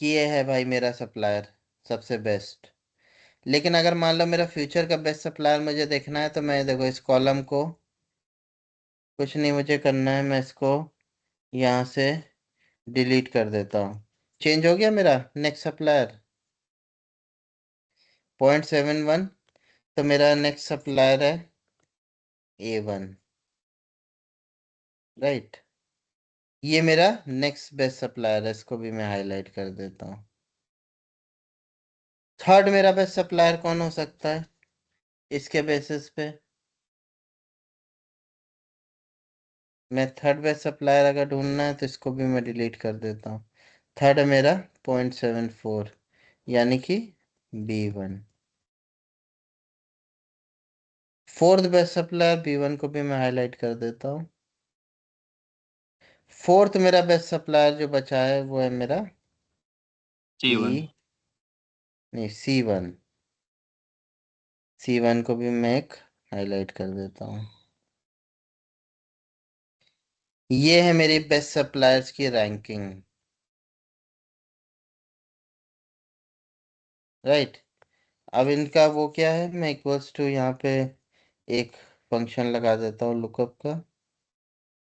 कि ये है भाई मेरा सप्लायर सबसे बेस्ट। लेकिन अगर मान लो मेरा फ्यूचर का बेस्ट सप्लायर मुझे देखना है, तो मैं देखो इस कॉलम को कुछ नहीं मुझे करना है, मैं इसको यहाँ से डिलीट कर देता हूँ। चेंज हो गया मेरा नेक्स्ट सप्लायर 0.71। तो मेरा नेक्स्ट सप्लायर है A1। राइट। ये मेरा नेक्स्ट बेस्ट सप्लायर है, इसको भी मैं हाईलाइट कर देता हूँ। थर्ड मेरा बेस्ट सप्लायर कौन हो सकता है इसके बेसिस पे, मैं थर्ड बेस्ट सप्लायर अगर ढूंढना है तो इसको भी मैं डिलीट कर देता हूँ। थर्ड है मेरा 0.74, यानी कि B1। Fourth best supplier B1 को भी मैं हाईलाइट कर देता हूँ। फोर्थ मेरा बेस्ट सप्लायर जो बचा है वो है मेरा
C1।
E, नहीं C1। C1 को भी मैं एक हाईलाइट कर देता हूँ। ये है मेरी बेस्ट सप्लायर्स की रैंकिंग। राइट। अब इनका वो क्या है, मैं इक्वल्स टू यहाँ पे एक फंक्शन लगा देता हूँ लुकअप का,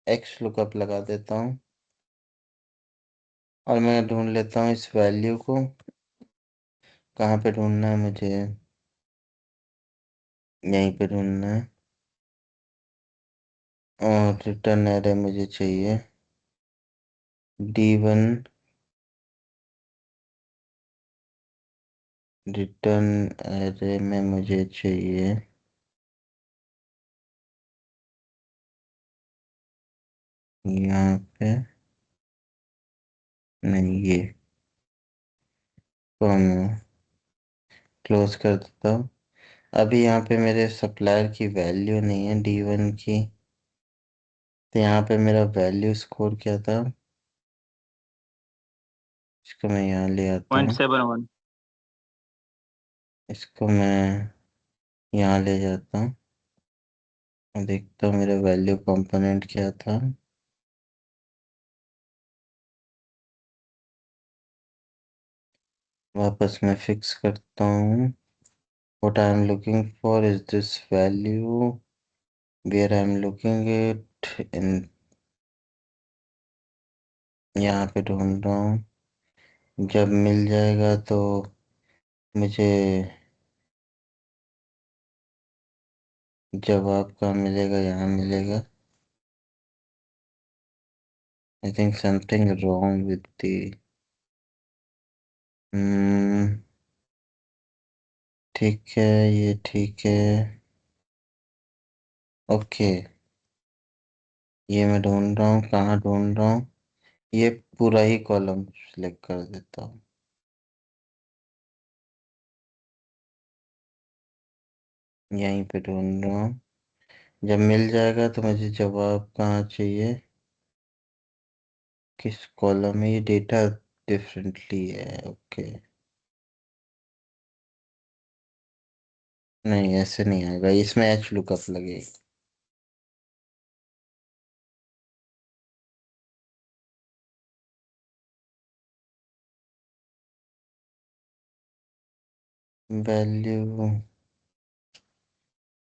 एक्स लुकअप लगा देता हूँ, और मैं ढूंढ लेता हूँ इस वैल्यू को। कहाँ पे ढूंढना है मुझे, यहीं पे ढूंढना है, और रिटर्न एरे मुझे चाहिए D1। रिटर्न एरे में मुझे चाहिए यहाँ पे नहीं, ये को मैं क्लोज कर देता हूँ। अभी यहाँ पे मेरे सप्लायर की वैल्यू नहीं है D1 की, तो यहाँ पे मेरा वैल्यू स्कोर क्या था, इसको मैं यहाँ ले आता
पॉइंट
हूँ।
सेवन वन
इसको मैं यहाँ ले जाता हूँ और देखता हूँ मेरा वैल्यू कंपोनेंट क्या था। वापस मैं फिक्स करता हूँ। What I am looking for is this value where I am looking it in, यहाँ पे ढूंढ रहा हूँ। जब मिल जाएगा तो मुझे जवाब कहाँ मिलेगा, यहाँ मिलेगा। I think something wrong with the hmm, ठीक है, ये ठीक है। ओके, ये मैं ढूंढ रहा हूँ, कहाँ ढूंढ रहा हूँ। ये पूरा ही कॉलम सिलेक्ट कर देता हूँ। यहीं पे ढूंढ रहा हूँ। जब मिल जाएगा तो मुझे जवाब कहाँ चाहिए, किस कॉलम में। ये डेटा डिफरेंटली है, ओके। नहीं, ऐसे नहीं आएगा, इसमें एच लुकअप लगेगा। Value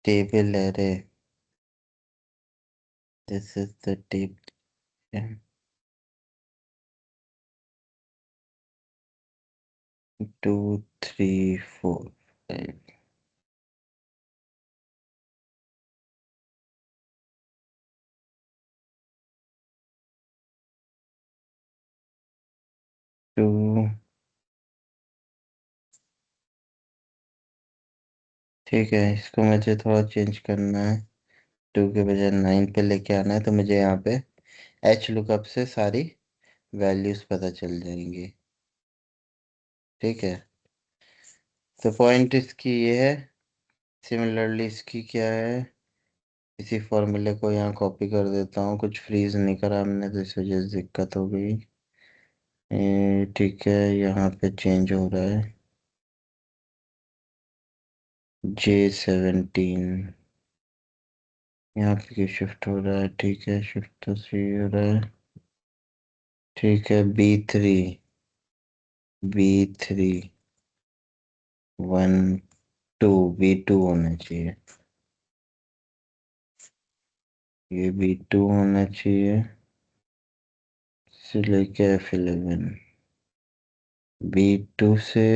table array, this is the table. 2 3 4 5 2। ठीक है, इसको मुझे थोड़ा चेंज करना है। 2 के बजाय 9 पे लेके आना है, तो मुझे यहाँ पे एच लुकअप से सारी वैल्यूज पता चल जाएंगी। ठीक है, तो पॉइंट इसकी ये है। सिमिलरली इसकी क्या है, इसी फॉर्मूले को यहाँ कॉपी कर देता हूँ। कुछ फ्रीज नहीं करा हमने तो इस वजह से दिक्कत हो गई। ठीक है, यहाँ पे चेंज हो रहा है J17, यहाँ पे क्यों शिफ्ट हो रहा है। ठीक है, शिफ्ट तो सही हो रहा है। ठीक है, B3 B2 होना चाहिए। ये B2 होना चाहिए, से लेके F11। B2 से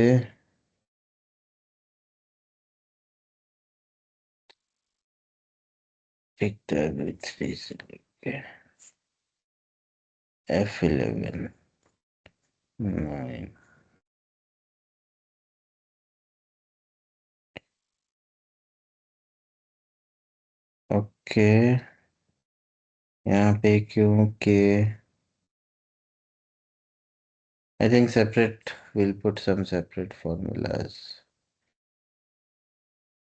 B3 से लेके F11 9। ओके, यहाँ पे क्योंकि I think separate, we'll put some separate formulas.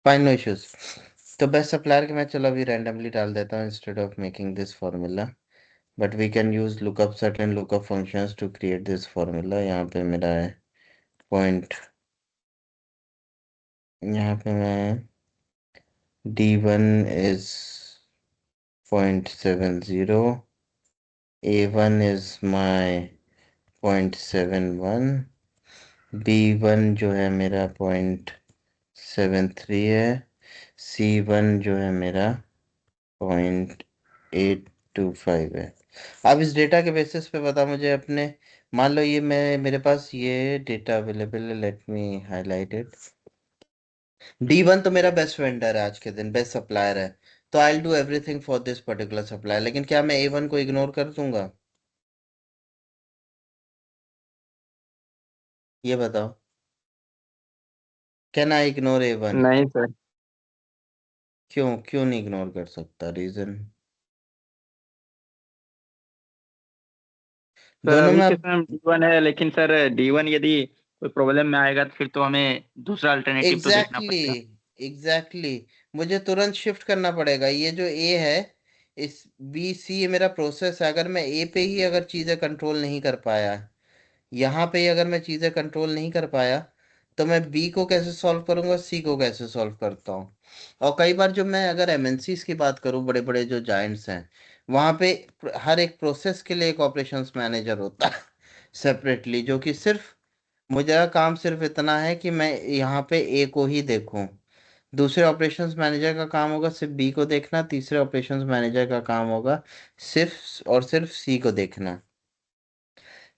Fine, no issues. तो बेस्ट सप्लायर के मैं चलो अभी रैंडमली डाल देता हूँ instead of making this formula, but we can use lookup certain lookup functions to create this formula. यहाँ पे मेरा है पॉइंट, यहाँ पे मैं D1 is 0.70, A1 is my 0.71, B1 जो है मेरा 0.73 है, C1 जो है मेरा 0.825 है। अब इस डेटा के बेसिस पे बता मुझे अपने, मान लो ये मैं, मेरे पास ये डेटा अवेलेबल है, let me highlight it. D1 तो मेरा बेस्ट वेंडर है आज के दिन, बेस्ट सप्लायर है, तो I will do everything for this particular supplier. लेकिन क्या मैं A1 को इग्नोर कर दूंगा, ये बताओ। Can I ignore A1?
नहीं सर।
क्यों क्यों नहीं इग्नोर कर सकता, रीजन?
सर
दोनों
अभी
में
के
अब
समय D1 है, लेकिन सर D1 यदि कोई प्रॉब्लम में आएगा तो फिर तो हमें दूसरा अल्टरनेटिव तो देखना
एग्जैक्टली
पड़ेगा।
एग्जैक्टली मुझे तुरंत शिफ्ट करना पड़ेगा। ये जो ए है, इस बी सी, ये मेरा प्रोसेस है। अगर मैं ए पे ही अगर चीज़ें कंट्रोल नहीं कर पाया, यहाँ पे ही अगर मैं चीज़ें कंट्रोल नहीं कर पाया, तो मैं बी को कैसे सॉल्व करूँगा, सी को कैसे सॉल्व करता हूँ। और कई बार जो मैं अगर एमएनसीज की बात करूँ, बड़े बड़े जो जायंट्स हैं, वहाँ पे हर एक प्रोसेस के लिए एक ऑपरेशंस मैनेजर होता है सेपरेटली, जो कि सिर्फ मुझे काम सिर्फ इतना है कि मैं यहाँ पे ए को ही देखूं। दूसरे ऑपरेशंस मैनेजर का काम होगा सिर्फ बी को देखना, तीसरे ऑपरेशंस मैनेजर का काम होगा सिर्फ और सिर्फ सी को देखना।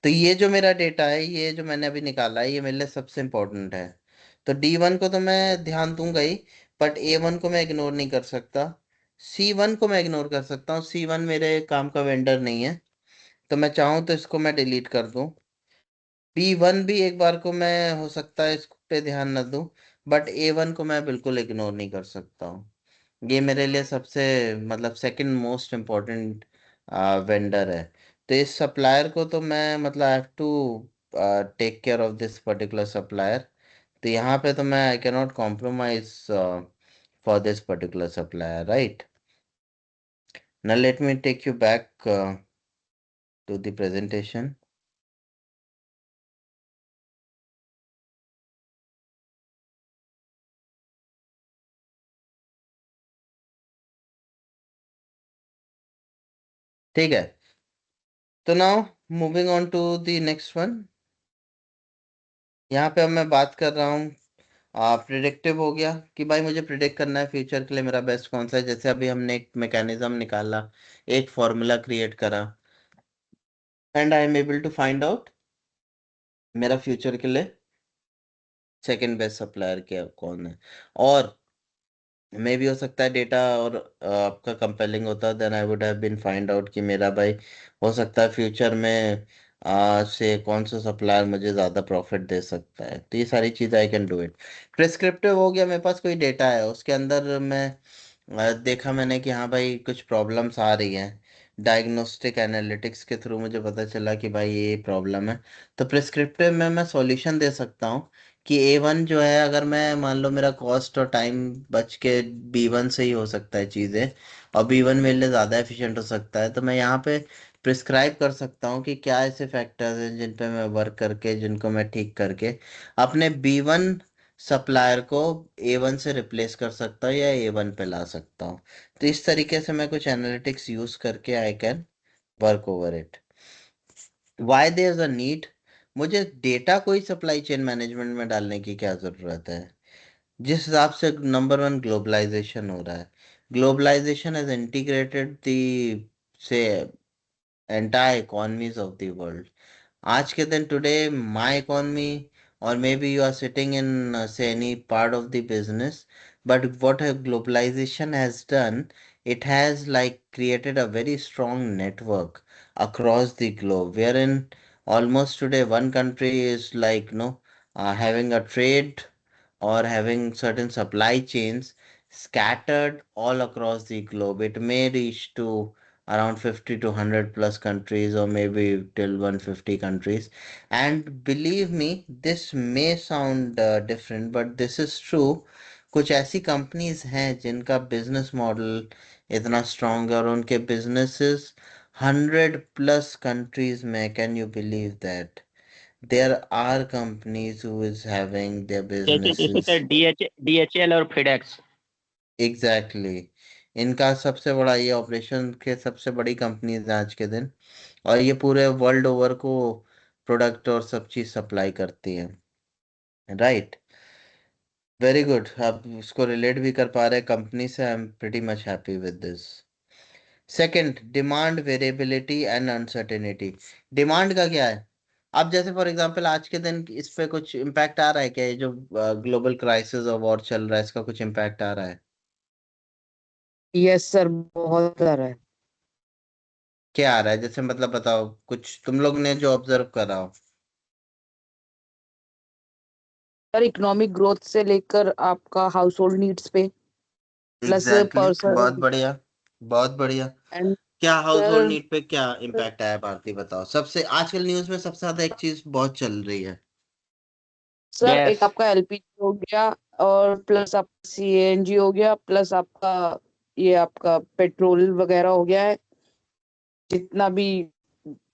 तो ये जो मेरा डेटा है, ये जो मैंने अभी निकाला है, ये मेरे लिए सबसे इम्पोर्टेंट है। तो D1 को तो मैं ध्यान दूंगा ही, बट A1 को मैं इग्नोर नहीं कर सकता। C1 को मैं इग्नोर कर सकता हूँ, C1 मेरे काम का वेंडर नहीं है, तो मैं चाहूँ तो इसको मैं डिलीट कर दूँ। B1 भी एक बार को मैं हो सकता है इस पे ध्यान न दूँ, बट A1 को मैं बिल्कुल इग्नोर नहीं कर सकता हूँ। ये मेरे लिए सबसे मतलब सेकंड मोस्ट इम्पोर्टेंट वेंडर है। तो इस सप्लायर को तो मैं मतलब I have to take care of this particular supplier. तो यहाँ पे तो मैं I can not compromise for this particular supplier, right. Now let me take you back to the presentation. ठीक है, तो now moving on to the next one. यहाँ पे अब मैं बात कर रहा हूँ प्रिडिक्टिव हो गया कि भाई मुझे प्रिडिक्ट करना है फ्यूचर के लिए मेरा बेस्ट कौन सा है। जैसे अभी हमने एक मैकेनिज्म निकाला, एक फॉर्मूला क्रिएट करा, and I am able to find out मेरा फ्यूचर के लिए सेकंड बेस्ट सप्लायर क्या कौन है। और मे भी हो सकता है डेटा और आपका कंपेलिंग होता, then I would have been find out कि मेरा भाई हो सकता है फ्यूचर में से कौन सा सप्लायर मुझे ज़्यादा प्रॉफिट दे सकता है। तो ये सारी चीज़ें I can do it. Prescriptive हो गया, मेरे पास कोई डेटा है, उसके अंदर मैं देखा मैंने कि हाँ भाई कुछ प्रॉब्लम्स आ रही हैं, डायग्नोस्टिक एनालिटिक्स के थ्रू मुझे पता चला कि भाई ये प्रॉब्लम है। तो प्रिस्क्रिप्टिव में मैं सॉल्यूशन दे सकता हूँ कि A1 जो है, अगर मैं मान लो मेरा कॉस्ट और टाइम बच के B1 से ही हो सकता है चीज़ें, और B1 मेरे लिए ज़्यादा एफिशिएंट हो सकता है, तो मैं यहाँ पे प्रिस्क्राइब कर सकता हूँ कि क्या ऐसे फैक्टर्स हैं जिन पे मैं वर्क करके, जिनको मैं ठीक करके अपने B1 सप्लायर को A1 से रिप्लेस कर सकता हूँ या A1 पे ला सकता हूँ। तो इस तरीके से मैं कुछ एनालिटिक्स यूज़ करके I can work over it. Why there is a need, मुझे डेटा कोई सप्लाई चेन मैनेजमेंट में डालने की क्या ज़रूरत है। जिस हिसाब से नंबर वन ग्लोबलाइजेशन हो रहा है, ग्लोबलाइजेशन हैज इंटीग्रेटेड द से entire economies of the world. आज के दिन today my economy, or maybe you are sitting in say any part of the business, but what a globalization has done, it has like created a very strong network across the globe, wherein almost today one country is like having a trade or having certain supply chains scattered all across the globe. It may reach to around 50 to 100 plus countries, or maybe till 150 countries. And believe me, this may sound different, but this is true. कुछ ऐसी companies हैं जिनका business model इतना strong है और उनके businesses 100 plus countries में, can you believe that there are companies who is having their
जैसे
businesses।
सर DHL और FedEx।
एग्जैक्टली इनका सबसे बड़ा ये ऑपरेशन के सबसे बड़ी कंपनीज है आज के दिन, और ये पूरे वर्ल्ड ओवर को प्रोडक्ट और सब चीज सप्लाई करती है, राइट। वेरी गुड, आप उसको रिलेट भी कर पा रहे हैं कंपनी से। I am pretty much happy with this. Second, demand variability and uncertainty. Demand का क्या है? अब जैसे फॉर एग्जांपल आज के दिन इस पे कुछ इम्पैक्ट आ रहा है क्या? ये जो ग्लोबल क्राइसिस और वॉर चल रहा है, इसका कुछ इम्पैक्ट आ रहा है?
यस सर, बहुत सारा है।
क्या आ रहा है जैसे, मतलब बताओ कुछ तुम लोग ने जो ऑब्जर्व करा हो।
सर इकोनॉमिक ग्रोथ से लेकर आपका हाउस होल्ड नीड्स पे, प्लस
एग्जैक्टली
पर्सन
बहुत बढ़िया, बहुत बढ़िया।
एंड
क्या हाउस होल्ड
सर
नीड पे क्या इम्पैक्ट आया भारती, बताओ। सबसे आजकल न्यूज में सबसे ज्यादा एक चीज बहुत चल रही है।
Sir
gas.
एक आपका एलपीजी हो गया, और प्लस आपका सीएनजी हो गया, प्लस आपका ये आपका पेट्रोल वगैरह हो गया है। जितना भी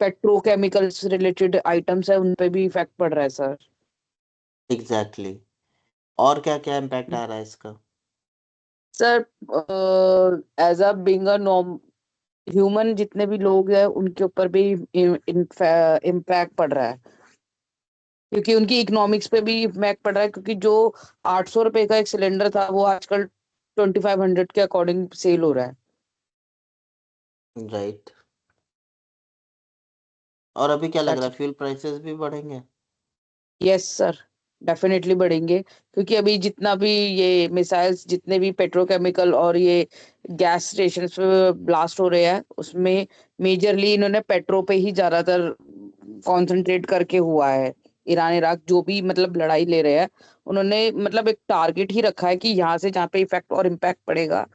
पेट्रोकेमिकल्स रिलेटेड आइटम्स है उन पे भी इफेक्ट पड़ रहा है सर।
Exactly exactly. और क्या क्या इम्पैक्ट आ रहा है इसका?
Sir as a being a norm human, जितने भी लोग हैं उनके ऊपर भी इम्पैक्ट पड़ रहा है, क्योंकि उनकी इकोनॉमिक्स पे भी इम्पैक्ट पड़ रहा है, क्योंकि जो 800 रुपए का एक सिलेंडर था वो आजकल 2500 के अकॉर्डिंग सेल हो रहा है।
राइट। और अभी क्या लग रहा
दैट्स
है, फ्यूल प्राइसेस भी बढ़ेंगे?
यस सर, डेफिनेटली बढ़ेंगे, क्योंकि अभी जितना भी ये मिसाइल्स, जितने भी पेट्रोकेमिकल और ये गैस स्टेशन पे ब्लास्ट हो रहे हैं, उसमें मेजरली इन्होंने पेट्रो पे ही ज्यादातर कंसंट्रेट करके हुआ है। ईरान इराक जो भी मतलब लड़ाई ले रहे हैं, उन्होंने मतलब एक टारगेट ही रखा है कि यहाँ से जहाँ पे इफेक्ट और इम्पैक्ट पड़ेगा,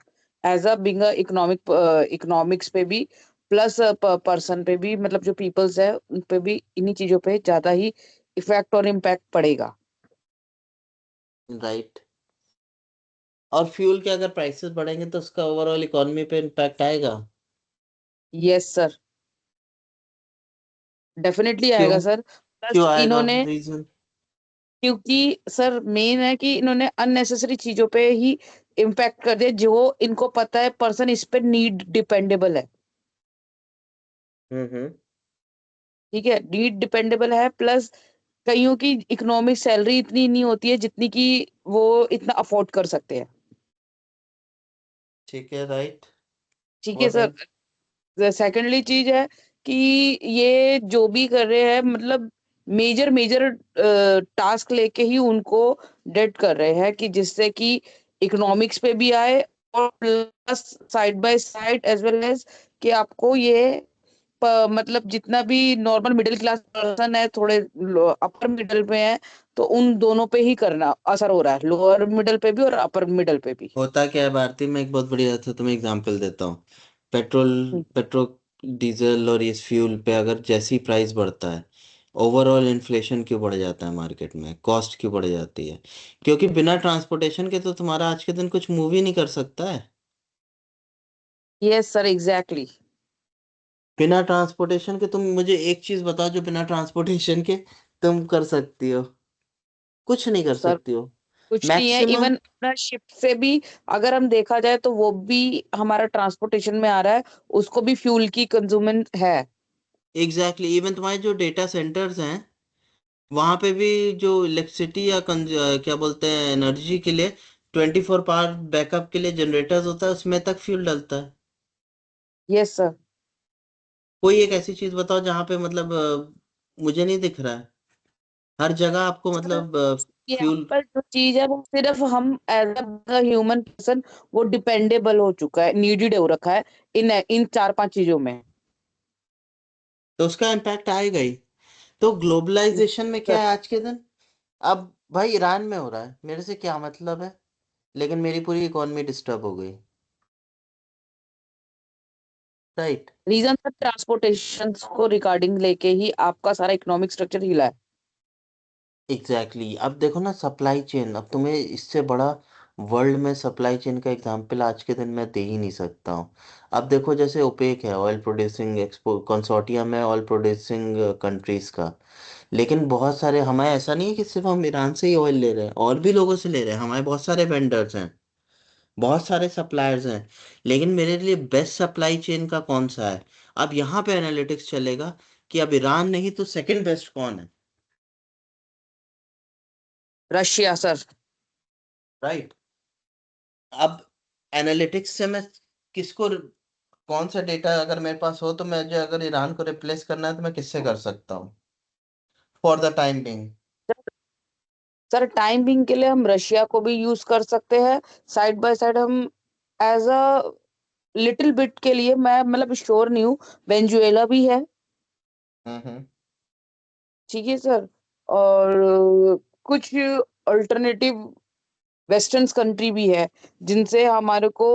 एज अ बिंग इकोनॉमिक्स पे भी, प्लस पर्सन पे भी, मतलब जो पीपल्स है उन पे भी इन्हीं चीजों पे ज्यादा ही इफेक्ट और इम्पैक्ट पड़ेगा।
राइट। और फ्यूल के अगर प्राइसेस बढ़ेंगे तो उसका ओवरऑल इकोनॉमी पे इम्पैक्ट आएगा।
यस सर, डेफिनेटली
क्यों?
आएगा सर। प्लस
क्यों आएगा,
इन्होंने,
रीजन?
क्योंकि सर मेन है कि इन्होंने अननेसेसरी चीजों पे ही इम्पैक्ट कर दिया, जो इनको पता है पर्सन इस पे नीड डिपेंडेबल है।
हम्म।
ठीक है, नीड डिपेंडेबल है, प्लस कईयों की इकोनॉमिक सैलरी इतनी नहीं होती है जितनी कि वो इतना अफोर्ड कर सकते हैं।
ठीक है, राइट।
ठीक है
व्हाट एल्स?
सर। सेकेंडली चीज है कि ये जो भी कर रहे हैं, मतलब मेजर मेजर टास्क लेके ही उनको डेड कर रहे हैं, कि जिससे कि इकोनॉमिक्स पे भी आए, और plus side by side as well as कि आपको ये मतलब जितना भी नॉर्मल मिडिल क्लास पर्सन है, थोड़े अपर मिडिल पे है, तो उन दोनों पे ही करना असर हो रहा है, लोअर मिडिल पे भी और अपर मिडिल पे भी।
होता क्या है भारती में, एक बहुत बढ़िया था, तुम्हें एग्जांपल देता हूँ। पेट्रोल,
हम्म।
पेट्रोल डीजल और इस फ्यूल पे अगर जैसे ही प्राइस बढ़ता है, ओवरऑल इन्फ्लेशन क्यों बढ़ जाता है मार्केट में, कॉस्ट क्यों बढ़ जाती है? क्योंकि बिना ट्रांसपोर्टेशन के तो तुम्हारा आज के दिन कुछ मूव ही नहीं कर सकता है।
Yes sir, exactly.
बिना ट्रांसपोर्टेशन के तुम मुझे एक चीज बताओ जो बिना ट्रांसपोर्टेशन के तुम कर सकती हो। कुछ नहीं कर
सर
सकती हो।
कुछ नहीं है,
मैक्सिमम।
इवन अपना शिप से भी अगर हम देखा जाए तो वो भी हमारा ट्रांसपोर्टेशन में आ रहा है, उसको भी फ्यूल की कंज्यूमेंट है।
एग्जैक्टली, इवन तुम्हारे जो डेटा सेंटर्स हैं वहां पे भी जो इलेक्ट्रिसिटी या क्या बोलते हैं, एनर्जी के लिए 24 पावर बैकअप के लिए जनरेटर्स होता है, उसमें तक फ्यूल डलता है।
Yes sir.
कोई एक ऐसी चीज बताओ जहाँ पे मतलब मुझे नहीं दिख रहा है। हर जगह आपको
सर
मतलब
यहाँ
फ्यूल।
पर जो चीज है वो सिर्फ हम एज अ ह्यूमन पर्सन, वो डिपेंडेबल हो चुका है, नीडेड हो रखा है इन इन चार पांच चीजों में।
तो उसका इम्पैक्ट आएगा ही। तो ग्लोबलाइजेशन में
सर
क्या है आज के दिन? अब भाई ईरान में हो रहा है, मेरे से क्या मतलब है, लेकिन मेरी पूरी इकोनॉमी डिस्टर्ब हो गई। राइट।
रीजन सर ट्रांसपोर्टेशन को रिगार्डिंग लेके ही आपका सारा इकोनॉमिक स्ट्रक्चर हिला है।
Exactly exactly. अब देखो ना सप्लाई चेन, अब तुम्हें इससे बड़ा वर्ल्ड में सप्लाई चेन का एग्जांपल आज के दिन मैं दे ही नहीं सकता हूँ। अब देखो जैसे ओपेक है, ऑयल प्रोड्यूसिंग एक्सपो कंसोर्टियम है ऑयल प्रोड्यूसिंग कंट्रीज का। लेकिन बहुत सारे हमारे, ऐसा नहीं है कि सिर्फ हम ईरान से ही ऑयल ले रहे हैं, और भी लोगों से ले रहे हैं, हमारे बहुत सारे वेंडर्स हैं, बहुत सारे सप्लायर्स हैं। लेकिन मेरे लिए बेस्ट सप्लाई चेन का कौन सा है? अब यहाँ पे एनालिटिक्स चलेगा कि अब ईरान नहीं तो सेकंड बेस्ट कौन है।
Russia sir.
राइट। अब एनालिटिक्स से मैं किसको, कौन सा डेटा अगर मेरे पास हो तो मैं, जो अगर ईरान को रिप्लेस करना है तो मैं किससे कर सकता हूँ for the time Bing?
Sir time being के लिए हम रशिया को भी यूज कर सकते हैं, साइड बाय साइड हम एज अ लिटिल बिट के लिए, मैं मतलब श्योर नहीं हूँ, वेनेजुएला भी है।
हम्म।
ठीक है सर। और कुछ अल्टरनेटिव वेस्टर्न कंट्री भी है जिनसे हमारे को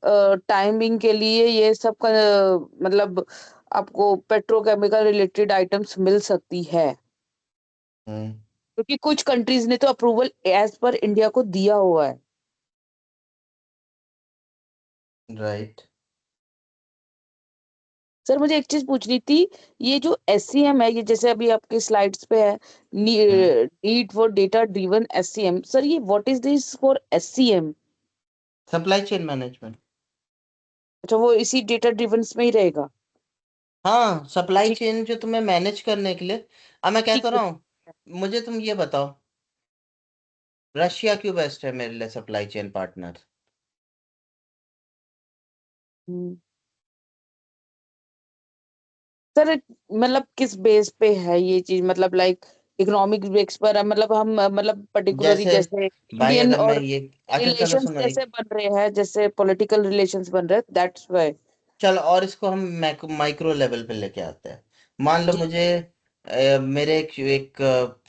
टाइमिंग के लिए ये सब का मतलब आपको पेट्रोकेमिकल रिलेटेड आइटम्स मिल सकती है,
हम्म।
क्योंकि कुछ कंट्रीज ने तो अप्रूवल एज पर इंडिया को दिया हुआ है।
राइट।
सर मुझे एक चीज पूछनी थी, ये जो एससीएम है, ये जैसे अभी आपके स्लाइड्स पे है,
hmm.
Need for data driven SCM, sir ये what is this for SCM?
Supply chain management.
अच्छा, वो इसी डेटा ड्रिवन में ही रहेगा?
हाँ, सप्लाई
ठीक
चेन जो तुम्हें मैनेज करने के लिए। अब मैं कह
ठीक
तो
है।
रहा हूँ, मुझे तुम ये बताओ, रशिया क्यों बेस्ट है मेरे लिए सप्लाई चेन पार्टनर?
हम्म। सर मतलब किस बेस पे है ये चीज, मतलब लाइक इकोनॉमिक बेस पर है, मतलब हम मतलब पर्टिकुलरली
जैसे
जैसे
भाई,
इंडियन
अगर मैं
और
ये, अच्छा चलो
रिलेशंस
सुनो एक,
जैसे बन रहे हैं, जैसे पॉलिटिकल रिलेशंस बन रहे हैं, दैट्स व्हाई।
चलो और इसको हम माइक्रो लेवल पे लेके आते हैं। मान लो
जी।
मुझे मेरे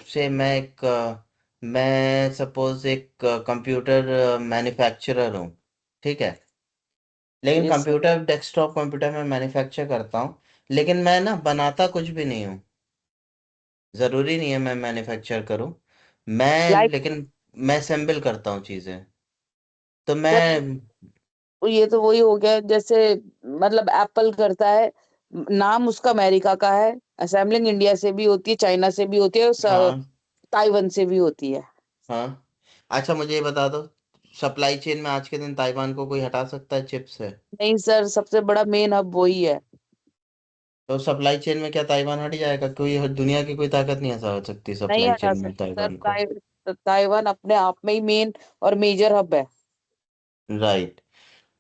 से मैं सपोज एक कंप्यूटर मैन्युफैक्चरर हूँ, ठीक है। लेकिन
yes sir.
Computer, desktop computer में मैन्युफैक्चर करता हूँ, लेकिन मैं ना बनाता कुछ भी नहीं हूँ। ज़रूरी नहीं है मैं मैन्युफैक्चर करूँ, मैं
लाइक
लेकिन मैं असेंबल करता हूँ चीज़ें। तो
सर
मैं,
ये तो वही हो गया जैसे, मतलब एप्पल करता है, नाम उसका अमेरिका का है, असेंबलिंग इंडिया से भी होती है, चाइना से भी होती है, और
हाँ
ताइवान से भी होती है।
हाँ, अच्छा मुझे ये बता दो, सप्लाई चेन में आज के दिन ताइवान को कोई हटा सकता है चिप से?
नहीं सर, सबसे बड़ा मेन हब वही है।
तो सप्लाई चेन में क्या ताइवान हट जाएगा? कोई दुनिया की कोई ताकत नहीं हटा सकती
नहीं
सप्लाई
हटा
चेन में
सकते सर,
ताइवान को।
ताइवान अपने आप में ही मेन और मेजर हब है।
राइट।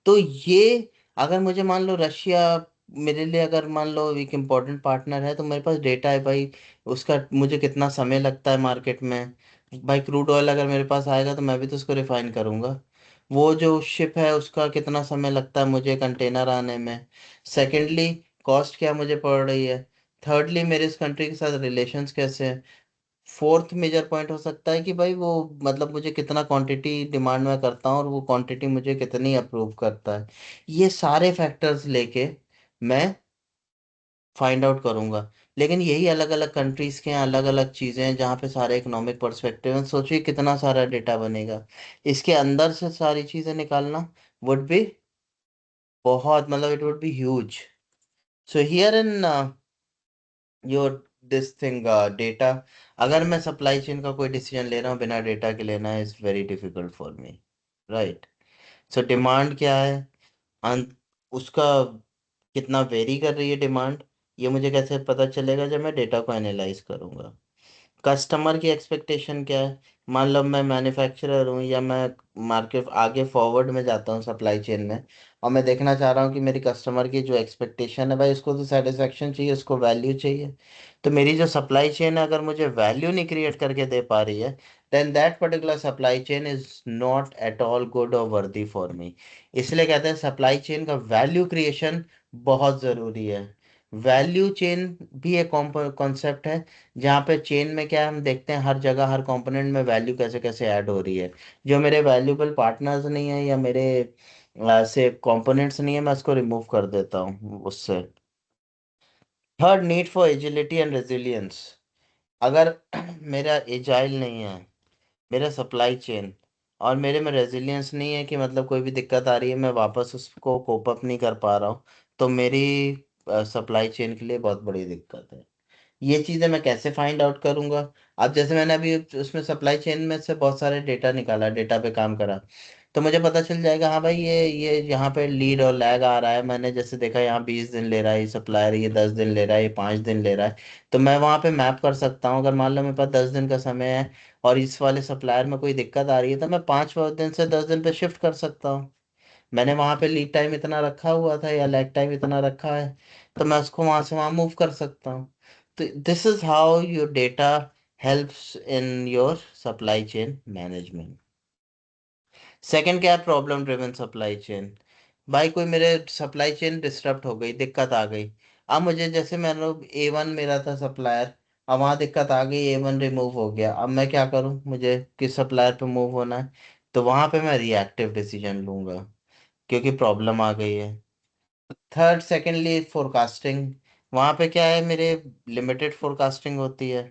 तो ये, अगर मुझे मान लो रशिया मेरे लिए, अगर मान लो एक इम्पोर्टेंट पार्टनर है, तो मेरे पास डेटा है भाई, उसका मुझे कितना समय लगता है मार्केट में। भाई क्रूड ऑयल अगर मेरे पास आएगा तो मैं भी तो उसको रिफाइन करूंगा। वो जो शिप है उसका कितना समय लगता है मुझे कंटेनर आने में। सेकेंडली, कॉस्ट क्या मुझे पड़ रही है। थर्डली, मेरे इस कंट्री के साथ रिलेशंस कैसे हैं। फोर्थ मेजर पॉइंट हो सकता है कि भाई वो, मतलब मुझे कितना क्वांटिटी डिमांड में करता हूँ और वो क्वांटिटी मुझे कितनी अप्रूव करता है। ये सारे फैक्टर्स लेके मैं फाइंड आउट करूंगा। लेकिन यही अलग अलग कंट्रीज के अलग अलग चीजें हैं जहाँ पे सारे इकोनॉमिक पर्सपेक्टिव हैं। सोचिए कितना सारा डेटा बनेगा, इसके अंदर से सारी चीजें निकालना वुड बी बहुत, मतलब it would be huge. So here in your this thing data, अगर मैं सप्लाई चेन का कोई डिसीजन ले रहा हूँ बिना डेटा के लेना is very difficult for me. Right. So demand क्या है, अंत उसका कितना वेरी कर रही है डिमांड, ये मुझे कैसे पता चलेगा? जब मैं डेटा को एनालाइज करूंगा। कस्टमर की एक्सपेक्टेशन क्या है? मान लो मैं मैन्युफैक्चरर हूँ या मैं मार्केट आगे फॉरवर्ड में जाता हूँ सप्लाई चेन में, और मैं देखना चाह रहा हूँ कि मेरी कस्टमर की जो एक्सपेक्टेशन है, भाई उसको तो सेटिस्फेक्शन चाहिए, उसको वैल्यू चाहिए। तो मेरी जो सप्लाई चेन है अगर मुझे वैल्यू नहीं क्रिएट करके दे पा रही है, then that particular supply chain is not at all good और वर्दी फॉर मी। इसलिए कहते हैं सप्लाई चेन का वैल्यू क्रिएशन बहुत ज़रूरी है। वैल्यू चेन भी एक कॉन्सेप्ट है, जहाँ पे चेन में क्या है, हम देखते हैं हर जगह हर कंपोनेंट में वैल्यू कैसे कैसे ऐड हो रही है। जो मेरे वैल्यूबल पार्टनर्स नहीं है या मेरे से कंपोनेंट्स नहीं है, मैं उसको रिमूव कर देता हूँ उससे। Third, need for agility and resilience. अगर मेरा एजाइल नहीं है मेरा सप्लाई चेन, और मेरे में रेजिलियंस नहीं है कि मतलब कोई भी दिक्कत आ रही है मैं वापस उसको कोप अप नहीं कर पा रहा हूँ, तो मेरी सप्लाई चेन के लिए बहुत बड़ी दिक्कत है। ये चीज़ें मैं कैसे फाइंड आउट करूंगा? अब जैसे मैंने अभी उसमें सप्लाई चेन में से बहुत सारे डेटा निकाला, डेटा पे काम करा, तो मुझे पता चल जाएगा हाँ भाई ये यहाँ पे लीड और लैग आ रहा है। मैंने जैसे देखा यहाँ 20 दिन ले रहा है ये सप्लायर, ये 10 दिन ले रहा है, ये 5 दिन ले रहा है। तो मैं वहाँ पे मैप कर सकता हूँ, अगर मान लो मेरे पास 10 दिन का समय है और इस वाले सप्लायर में कोई दिक्कत आ रही है, तो मैं 5 दिन से 10 दिन पे शिफ्ट कर सकता हूँ। मैंने वहां पे लीड टाइम इतना रखा हुआ था या लैग टाइम इतना रखा है, तो मैं उसको वहां से वहां मूव कर सकता हूँ। तो this is how your data helps in your supply chain management. Second क्या है? Problem driven supply chain. भाई कोई मेरे सप्लाई चेन डिस्टर्ब हो गई, दिक्कत आ गई। अब मुझे, जैसे मान लो A1 मेरा था सप्लायर, अब वहाँ दिक्कत आ गई, A1 रिमूव हो गया, अब मैं क्या करूँ? मुझे किस सप्लायर पे मूव होना है? तो वहां पे मैं रिएक्टिव डिसीजन लूंगा क्योंकि प्रॉब्लम आ गई है। थर्ड सेकेंडली फोरकास्टिंग, वहाँ पे क्या है, मेरे लिमिटेड फोरकास्टिंग होती है,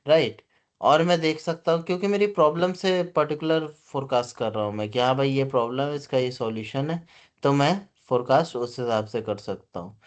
राइट। और मैं देख सकता हूँ क्योंकि मेरी प्रॉब्लम से पर्टिकुलर फोरकास्ट कर रहा हूँ मैं कि हाँ भाई ये प्रॉब्लम है, इसका ये सॉल्यूशन है, तो मैं फोरकास्ट उस हिसाब से कर सकता हूँ।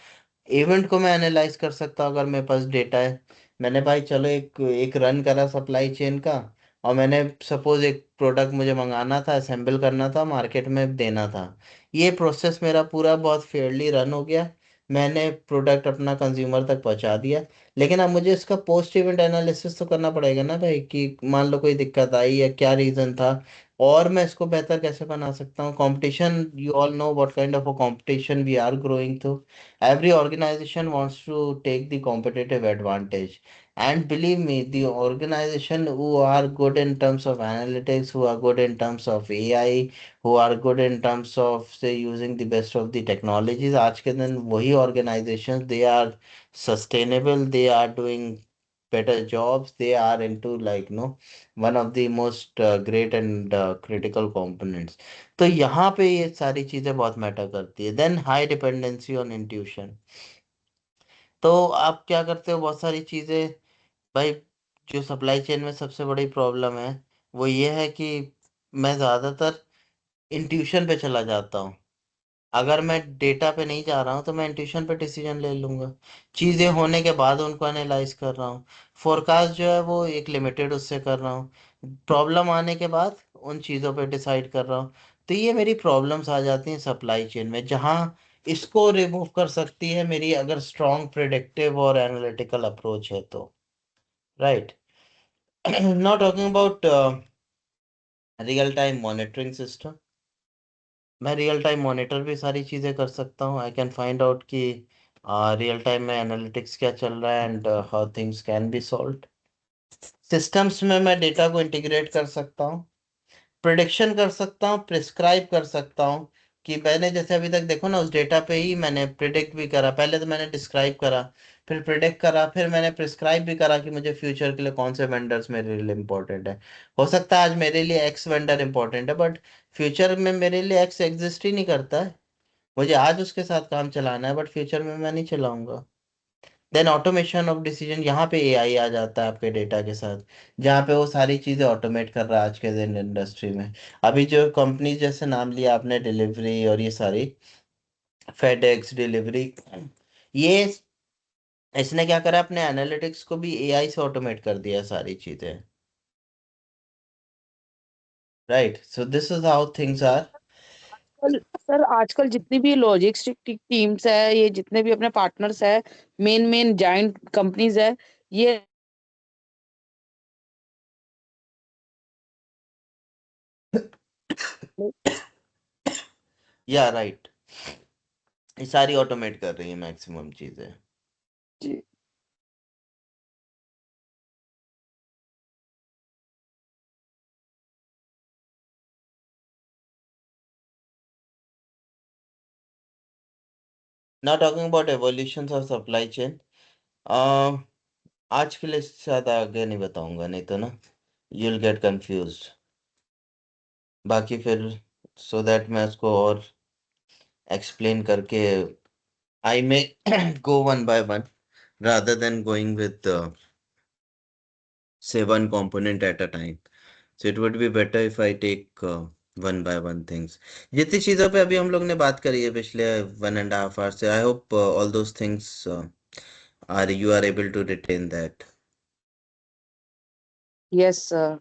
इवेंट को मैं एनालाइज कर सकता हूँ अगर मेरे पास डेटा है। मैंने भाई चलो एक एक रन करा सप्लाई चेन का, और मैंने सपोज एक प्रोडक्ट मुझे मंगाना था, असेंबल करना था, मार्केट में देना था। ये प्रोसेस मेरा पूरा बहुत फेयरली रन हो गया, मैंने प्रोडक्ट अपना कंज्यूमर तक पहुंचा दिया। लेकिन अब मुझे इसका पोस्ट इवेंट एनालिसिस तो करना पड़ेगा ना भाई, कि मान लो कोई दिक्कत आई या क्या रीज़न था, और मैं इसको बेहतर कैसे बना सकता हूँ। Competition, you all know what kind of a competition we are growing through. Every organization wants to take the competitive advantage. And believe me, the organization who are good in terms of analytics, who are good in terms of AI, who are good in terms of say using the best of the technologies, आज के दिन वही organizations, they are sustainable, they are doing better jobs, they are into like one of the most great and critical components. तो यहाँ पे ये सारी चीजें बहुत मैटर करती है। Then high dependency on intuition. तो आप क्या करते हो, बहुत सारी चीजें भाई, जो सप्लाई चेन में सबसे बड़ी प्रॉब्लम है वो ये है कि मैं ज्यादातर इंट्यूशन पे चला जाता हूँ। अगर मैं डेटा पे नहीं जा रहा हूँ तो मैं इंट्यूशन पे डिसीजन ले लूंगा, चीजें होने के बाद उनको एनालाइज कर रहा हूँ। फोरकास्ट जो है वो एक लिमिटेड उससे कर रहा हूँ, प्रॉब्लम आने के बाद उन चीज़ों पे डिसाइड कर रहा हूँ। तो ये मेरी प्रॉब्लम्स आ जाती हैं सप्लाई चेन में, जहाँ इसको रिमूव कर सकती है मेरी अगर स्ट्रॉन्ग प्रिडिक्टिव और एनालिटिकल अप्रोच है तो, right. Not talking about real time monitoring system. मैं रियल टाइम मॉनिटर भी सारी चीज़ें कर सकता हूँ, आई कैन फाइंड आउट कि रियल टाइम में एनालिटिक्स क्या चल रहा है and how things can be solved. Systems में मैं डेटा को इंटीग्रेट कर सकता हूँ, प्रिडिक्शन कर सकता हूँ, प्रिस्क्राइब कर सकता हूँ। कि मैंने जैसे अभी तक देखो ना, उस डेटा पे ही मैंने प्रिडिक्ट भी करा, पहले तो मैंने डिस्क्राइब करा, फिर प्रिडिक्ट करा, फिर मैंने प्रिस्क्राइब भी करा कि मुझे फ्यूचर के लिए कौन से वेंडर्स मेरे लिए इंपॉर्टेंट है। हो सकता है आज मेरे लिए एक्स वेंडर इंपॉर्टेंट है, बट फ्यूचर में मेरे लिए एक्स एग्जिस्ट ही नहीं करता है। मुझे आज उसके साथ काम चलाना है, बट फ्यूचर में मैं नहीं चलाऊंगा। देन ऑटोमेशन ऑफ डिसीजन, यहाँ पे एआई आ जाता है आपके डेटा के साथ, जहाँ पे वो सारी चीज़ें ऑटोमेट कर रहा है आज के दिन इंडस्ट्री में। अभी जो कंपनी जैसे नाम लिया आपने, डिलीवरी और ये सारी, फेडेक्स डिलीवरी, ये इसने क्या करा, अपने एनालिटिक्स को भी एआई से ऑटोमेट कर दिया है सारी चीज़ें, right. So this is how things are.
Sir आजकल जितनी भी लॉजिस्टिक टीम्स है, ये जितने भी अपने पार्टनर्स है, मेन मेन जाइंट कंपनीज है, ये
या राइट, ये सारी ऑटोमेट कर रही है मैक्सिमम चीज़ें।
जी।
Now talking about evolution of supply chain, आज के लिए शायद आगे नहीं बताऊंगा, नहीं तो ना you'll get confused। बाकी फिर सो दैट मैं उसको और एक्सप्लेन करके, आई मे go one by one rather than going with say one component at a time, so it would be better if I take one by one things। जितनी चीज़ों पे अभी हम लोग ने बात करी है पिछले 1.5 hours से, I hope all those things are you are able to retain that।
Yes sir.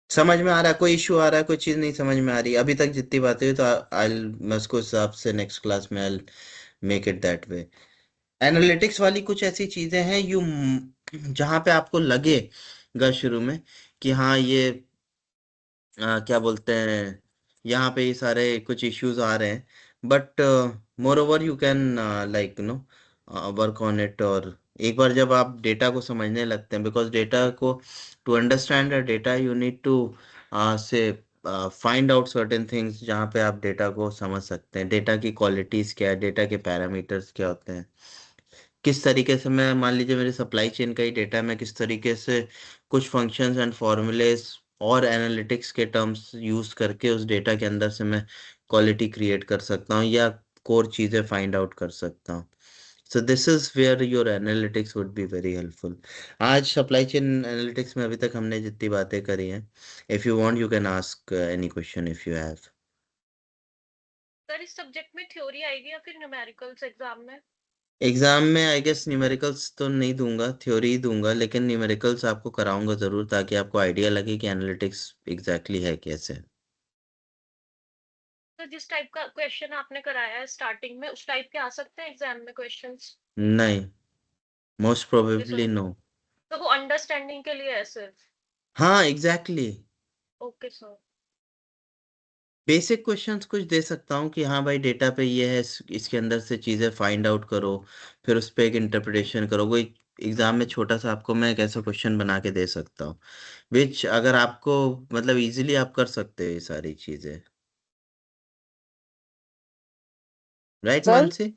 समझ में आ रहा है, कोई इशू आ रहा है, कोई चीज़ नहीं समझ में आ रही अभी तक जितनी बातें हुई, तो आई मैं उसको हिसाब से नेक्स्ट क्लास में I make it that way. Analytics वाली कुछ ऐसी चीज़ें हैं यू, जहाँ पे आपको लगेगा शुरू में कि हाँ ये क्या बोलते हैं, यहाँ पे ये सारे कुछ इश्यूज आ रहे हैं, but more over you can like work on it. और एक बार जब आप डेटा को समझने लगते हैं, बिकॉज डेटा को to understand data you need to say find out certain things, जहाँ पे आप डेटा को समझ सकते हैं, डेटा की क्वालिटीज़ क्या है, डेटा के पैरामीटर्स क्या होते हैं, किस तरीके से मैं, मान लीजिए मेरे सप्लाई चेन का ही डेटा है, मैं किस तरीके से कुछ फंक्शंस एंड फॉर्मूलेस और एनालिटिक्स के टर्म्स यूज करके उस डेटा के अंदर से मैं क्वालिटी क्रिएट कर सकता हूँ या कोर चीज़ें फाइंड आउट कर सकता हूँ. So this is where your analytics would be very helpful. आज सप्लाई चेन एनालिटिक्स में अभी तक हमने जितनी बातें करी हैं, if you want you can ask any question if you have.
Sir इस सब्जेक्ट में थ्योरी आएगी या फिर न्यूमेरिकल्स एग्जाम में?
एग्जाम में आई गेस न्यूमेरिकल्स तो नहीं दूंगा, थ्योरी ही दूंगा, लेकिन न्यूमेरिकल्स आपको कराऊंगा ज़रूर ताकि आपको आइडिया लगे कि एनालिटिक्स एग्जैक्टली है कैसे.
तो जिस टाइप का क्वेश्चन आपने कराया है स्टार्टिंग में उस टाइप के आ सकते हैं एग्जाम में क्वेश्चंस?
नहीं, most
okay
probably
sir,
no.
तो वो अंडरस्टैंडिंग के लिए है सिर्फ?
हाँ exactly.
Okay sir.
Basic questions कुछ दे सकता हूँ कि हाँ भाई डेटा पे ये है, इसके अंदर से चीज़ें फाइंड आउट करो, फिर उस पर एक इंटरप्रिटेशन करो. वो एग्जाम में छोटा सा आपको मैं एक ऐसा क्वेश्चन बना के दे सकता हूँ विच अगर आपको मतलब इजीली आप कर सकते हो ये सारी चीज़ें. Right
sir
Mansi?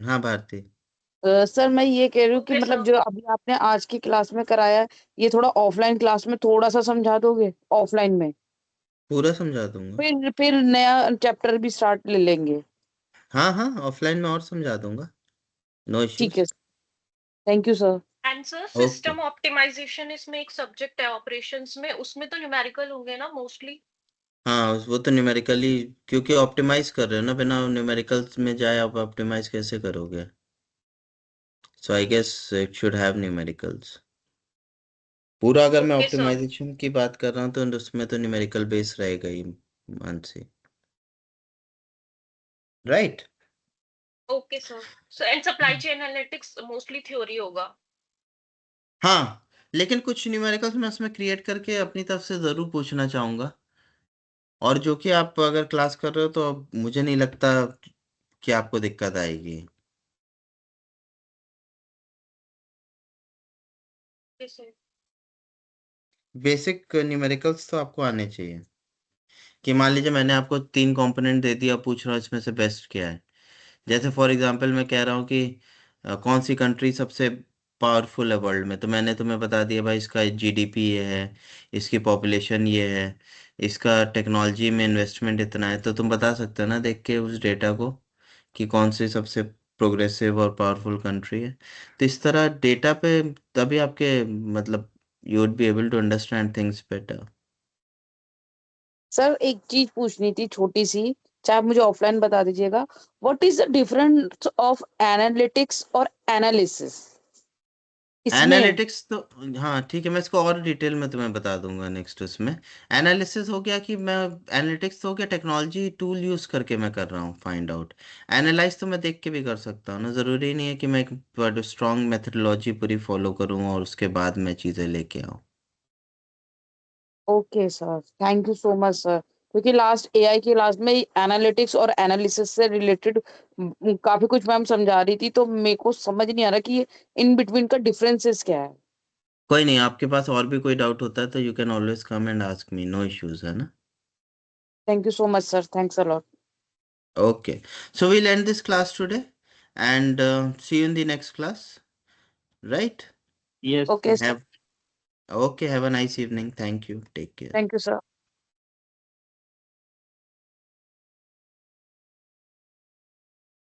हाँ भारती.
सर मैं ये कह रही हूँ कि
ओके
मतलब
सर।
जो अभी आपने आज की क्लास में कराया है, ये थोड़ा ऑफलाइन क्लास में थोड़ा सा समझा दोगे ऑफलाइन में?
पूरा समझा दूंगा.
फिर नया चैप्टर भी स्टार्ट ले लेंगे।
हाँ हाँ ऑफलाइन में और समझा दूंगा. नो
ठीक
इश्यूज.
है, thank you sir.
And sir
okay.
System optimization इसमें एक सब्जेक्ट है ऑपरेशंस में, उसमें तो न्यूमेरिकल होंगे ना मोस्टली?
हाँ वो तो न्यूमेरिकली, क्योंकि ऑप्टिमाइज कर रहे हो ना, बिना न्यूमेरिकल्स में जाए आप ऑप्टिमाइज कैसे करोगे. So I guess it should have numericals. पूरा अगर मैं
ओके सर।
ऑप्टिमाइजेशन की बात कर रहा हूँ तो उसमें तो न्यूमेरिकल बेस रहेगा ही. Mansi. Right.
Okay sir. So and supply chain analytics mostly theory होगा?
हाँ लेकिन कुछ न्यूमेरिकल्स मैं उसमें क्रिएट करके अपनी तरफ से ज़रूर पूछना चाहूँगा, और जो कि आप अगर क्लास कर रहे हो तो अब मुझे नहीं लगता कि आपको दिक्कत आएगी.
Okay sir.
बेसिक न्यूमेरिकल्स तो आपको आने चाहिए. कि मान लीजिए मैंने आपको 3 कंपोनेंट दे दिया, पूछ रहा हूँ इसमें से बेस्ट क्या है. जैसे फॉर एग्जांपल मैं कह रहा हूँ कि कौन सी कंट्री सबसे पावरफुल है वर्ल्ड में, तो मैंने तुम्हें बता दिया भाई इसका जीडीपी ये है, इसकी पॉपुलेशन ये है, इसका टेक्नोलॉजी में इन्वेस्टमेंट इतना है, तो तुम बता सकते हो ना देख के उस डेटा को कि कौन सी सबसे प्रोग्रेसिव और पावरफुल कंट्री है. तो इस तरह डेटा पे तभी आपके मतलब you would be able to understand things better.
Sir एक चीज पूछनी थी छोटी सी, चाहे आप मुझे ऑफलाइन बता दीजिएगा। What is the difference of analytics और एनालिसिस इसमें?
एनालिटिक्स तो हाँ ठीक है, मैं इसको और डिटेल में तुम्हें बता दूंगा नेक्स्ट उसमें. एनालिसिस हो गया कि मैं, एनालिटिक्स तो हो गया टेक्नोलॉजी टूल यूज करके मैं कर रहा हूँ फाइंड आउट. एनालाइज तो मैं देख के भी कर सकता हूँ ना, ज़रूरी नहीं है कि मैं एक स्ट्रॉन्ग मेथडोलॉजी पूरी फॉलो करूँ और उसके बाद मैं चीज़ें लेके आऊँ.
Okay sir, thank you so much sir. क्योंकि लास्ट एआई की क्लास में एनालिटिक्स और एनालिसिस से रिलेटेड काफी कुछ मैम समझा रही थी, तो मेरे को समझ नहीं आ रहा कि इन बिटवीन का डिफरेंसेस क्या है।
कोई नहीं, आपके पास और भी कोई डाउट होता है तो you can always come and ask me, no issues है ना.
Thank you so much sir, thanks a lot.
Okay, so we'll end this class today and see you in the next class, right?
Yes
okay
sir.
Sir,
Have Okay, have a nice evening. Thank you. Take care.
Thank you sir.